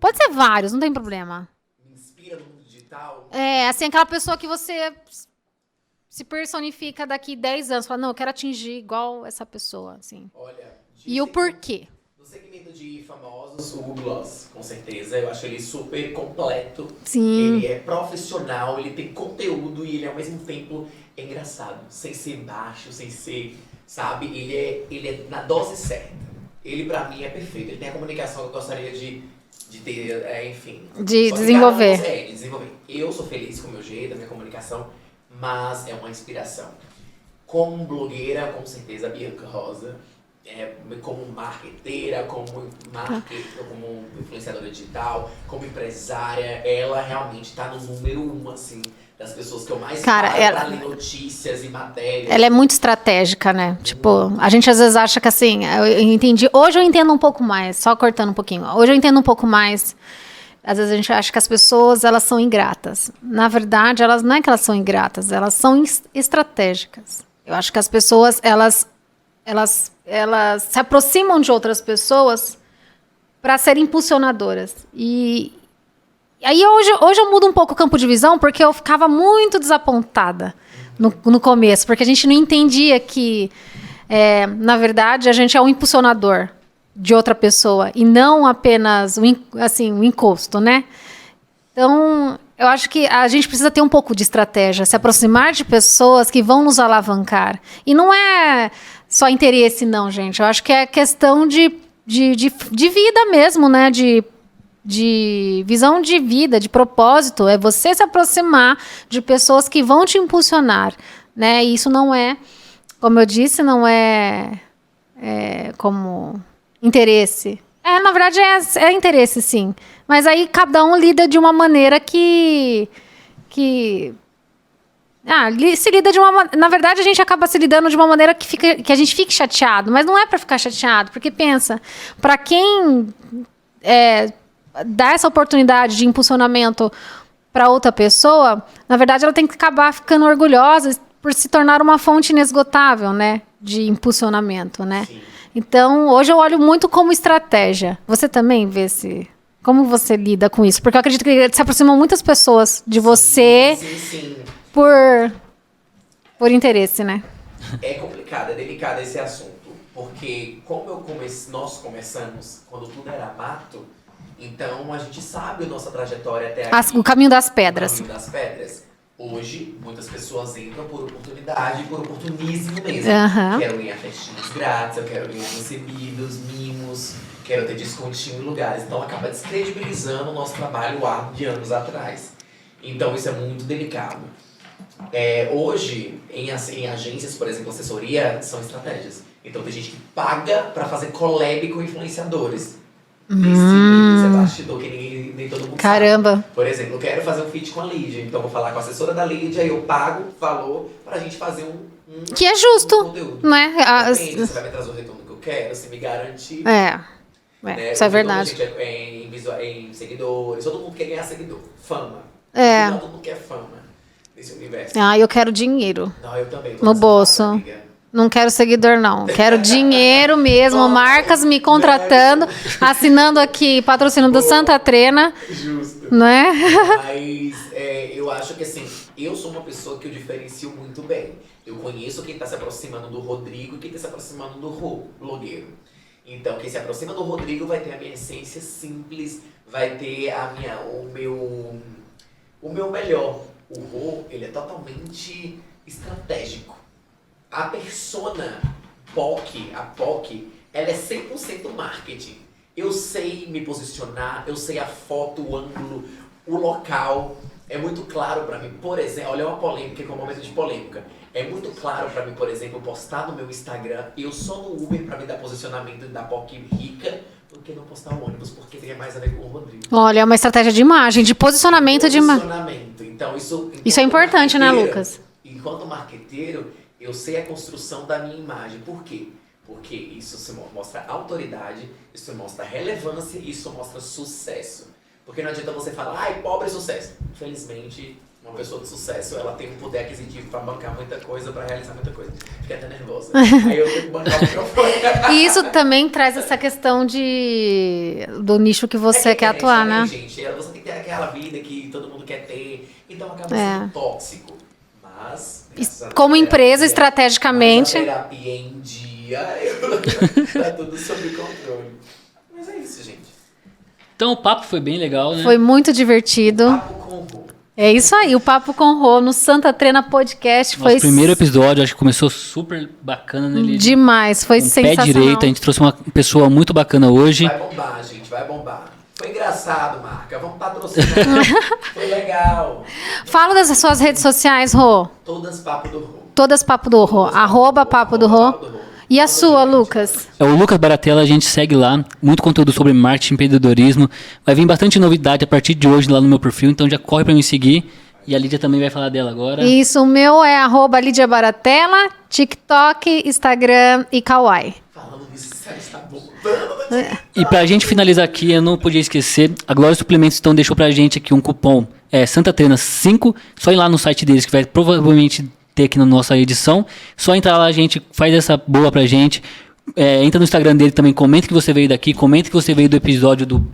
Pode ser vários, não tem problema. Me inspira no mundo digital? É, assim, aquela pessoa que você se personifica daqui 10 anos, fala, não, eu quero atingir igual essa pessoa, assim. Olha, E o porquê? no segmento de famosos, o Google Gloss, com certeza. Eu acho ele super completo. Sim. Ele é profissional, ele tem conteúdo e ele ao mesmo tempo é engraçado. Sem ser baixo, sem ser, sabe? Ele é na dose certa. Ele, pra mim, é perfeito. Ele tem a comunicação que eu gostaria de ter, enfim. De Só que desenvolver. cada um de desenvolver. Eu sou feliz com o meu jeito, a minha comunicação, mas é uma inspiração. Como blogueira, com certeza, a Bianca Rosa. Como marqueteira, como influenciadora digital, como empresária, ela realmente tá no número 1, assim, das pessoas que eu mais Cara, falo ela- pra ler notícias e matérias. Ela é muito estratégica, né? Tipo, a gente às vezes acha que assim, eu entendi. Hoje eu entendo um pouco mais, só cortando um pouquinho. Hoje eu entendo um pouco mais. Às vezes a gente acha que as pessoas, elas são ingratas. Na verdade, elas não é que elas são ingratas, elas são estratégicas. Eu acho que as pessoas, elas se aproximam de outras pessoas para serem impulsionadoras. E aí hoje eu mudo um pouco o campo de visão, porque eu ficava muito desapontada no começo, porque a gente não entendia que, na verdade, a gente é um impulsionador de outra pessoa e não apenas um encosto, né? Então, eu acho que a gente precisa ter um pouco de estratégia, se aproximar de pessoas que vão nos alavancar. E não é só interesse, não, gente. Eu acho que é questão de vida mesmo, né? De visão de vida, de propósito. É você se aproximar de pessoas que vão te impulsionar, né? E isso não é, como eu disse, não é como interesse. Na verdade, é interesse, sim. Mas aí cada um lida de uma maneira que Se lida de uma... Na verdade, a gente acaba se lidando de uma maneira que a gente fique chateado. Mas não é para ficar chateado. Porque pensa, para quem dá essa oportunidade de impulsionamento para outra pessoa, na verdade, ela tem que acabar ficando orgulhosa por se tornar uma fonte inesgotável, né? De impulsionamento, né? Sim. Então, hoje eu olho muito como estratégia. Você também vê como você lida com isso? Porque eu acredito que se aproximam muitas pessoas de você... Sim. Por interesse, né? É complicado, é delicado esse assunto. Porque como nós começamos quando tudo era mato, então a gente sabe a nossa trajetória até aqui. O caminho das pedras. O caminho das pedras. Hoje, muitas pessoas entram por oportunidade, por oportunismo mesmo. Quero ganhar festinhas grátis, eu quero ganhar recebidos, mimos, quero ter descontinho em lugares. Então acaba descredibilizando o nosso trabalho árduo de anos atrás. Então isso é muito delicado. Hoje, em agências, por exemplo, assessoria, são estratégias. Então tem gente que paga pra fazer collab com influenciadores. Esse é bastidor que nem todo mundo Caramba. sabe. Por exemplo, eu quero fazer um feat com a Lídia. Então vou falar com a assessora da Lídia e eu pago valor pra gente fazer um que é justo, conteúdo. Não é? Depende, você vai me trazer o retorno que eu quero, se me garantir. Né? Isso é verdade. Em seguidores, todo mundo quer ganhar seguidor. Fama. Não, todo mundo quer fama nesse universo. Eu quero dinheiro. Não, eu também. No bolso. Não quero seguidor, não. Quero dinheiro mesmo, marcas me contratando, assinando aqui patrocínio do Santa Trena. Justo. Não é? Mas eu acho que assim, eu sou uma pessoa que eu diferencio muito bem. Eu conheço quem está se aproximando do Rodrigo e quem está se aproximando do Rô, blogueiro. Então, quem se aproxima do Rodrigo vai ter a minha essência simples, vai ter o meu melhor. O Rô, ele é totalmente estratégico. A persona a POC, ela é 100% marketing. Eu sei me posicionar, eu sei a foto, o ângulo, o local. É muito claro pra mim, por exemplo, olha uma polêmica, que é um momento de polêmica. É muito claro pra mim, por exemplo, postar no meu Instagram, eu sou no Uber pra me dar posicionamento da POC rica, do que não postar o ônibus, porque tem mais a ver com o Rodrigo. Olha, é uma estratégia de imagem, de posicionamento de imagem. Então, isso é importante, né, Lucas? Enquanto marqueteiro, eu sei a construção da minha imagem. Por quê? Porque isso mostra autoridade, isso mostra relevância e isso mostra sucesso. Porque não adianta você falar, pobre sucesso. Infelizmente, uma pessoa de sucesso, ela tem um poder aquisitivo para bancar muita coisa, para realizar muita coisa. Fica até nervosa. Aí eu tenho que bancar o microfone. E isso também traz essa questão do nicho que você quer atuar, né? Gente, você tem que ter aquela vida que todo mundo quer ter, então acaba sendo tóxico. Mas, como empresa, estrategicamente... A terapia em dia, tá tudo sob controle. Mas é isso, gente. Então o papo foi bem legal, né? Foi muito divertido. Papo com o Rô. É isso aí, o Papo com o Rô no Santa Trena Podcast foi... Nosso primeiro episódio, acho que começou super bacana, né? Demais, foi sensacional. Pé direito, a gente trouxe uma pessoa muito bacana hoje. Vai bombar, gente, vai bombar. Foi engraçado, marca, vamos patrocinar. Foi legal. Fala das suas redes sociais, Rô. Todas Papo do Rô. Todas Papo do Rô, @Papo do Rô. E a sua, Lucas? É o Lucas Baratella, a gente segue lá, muito conteúdo sobre marketing, empreendedorismo. Vai vir bastante novidade a partir de hoje lá no meu perfil, então já corre pra me seguir. E a Lídia também vai falar dela agora. Isso, o meu é @Lídia Baratella, TikTok, Instagram e Kawaii. Falando nisso, está bombando. E pra gente finalizar aqui, eu não podia esquecer, a Glória Suplementos então deixou pra gente aqui um cupom Santa Trena 5, só ir lá no site deles que vai provavelmente ter aqui na nossa edição. Só entrar lá, gente, faz essa boa pra gente. Entra no Instagram dele também, comenta que você veio daqui, comenta que você veio do episódio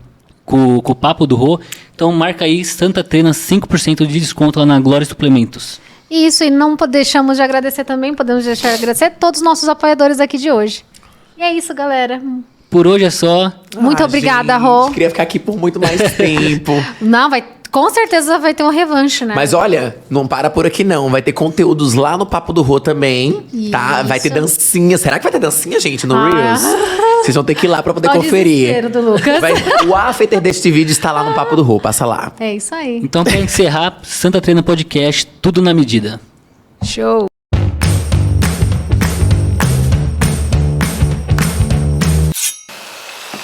com o Papo do Rô. Então marca aí Santa Trena 5% de desconto lá na Glória Suplementos. Isso, e não deixamos de agradecer também, podemos deixar de agradecer todos os nossos apoiadores aqui de hoje. E é isso, galera. Por hoje é só. Muito obrigada, Rô. Queria ficar aqui por muito mais tempo. Não, com certeza vai ter uma revanche, né? Mas olha, não para por aqui não. Vai ter conteúdos lá no Papo do Rô também, tá? Vai ter dancinha. Será que vai ter dancinha, gente, no Reels? Vocês vão ter que ir lá pra poder conferir. Do Lucas. O after deste vídeo está lá no Papo do Rô. Passa lá. É isso aí. Então, pra encerrar, Santa Trena Podcast, tudo na medida. Show.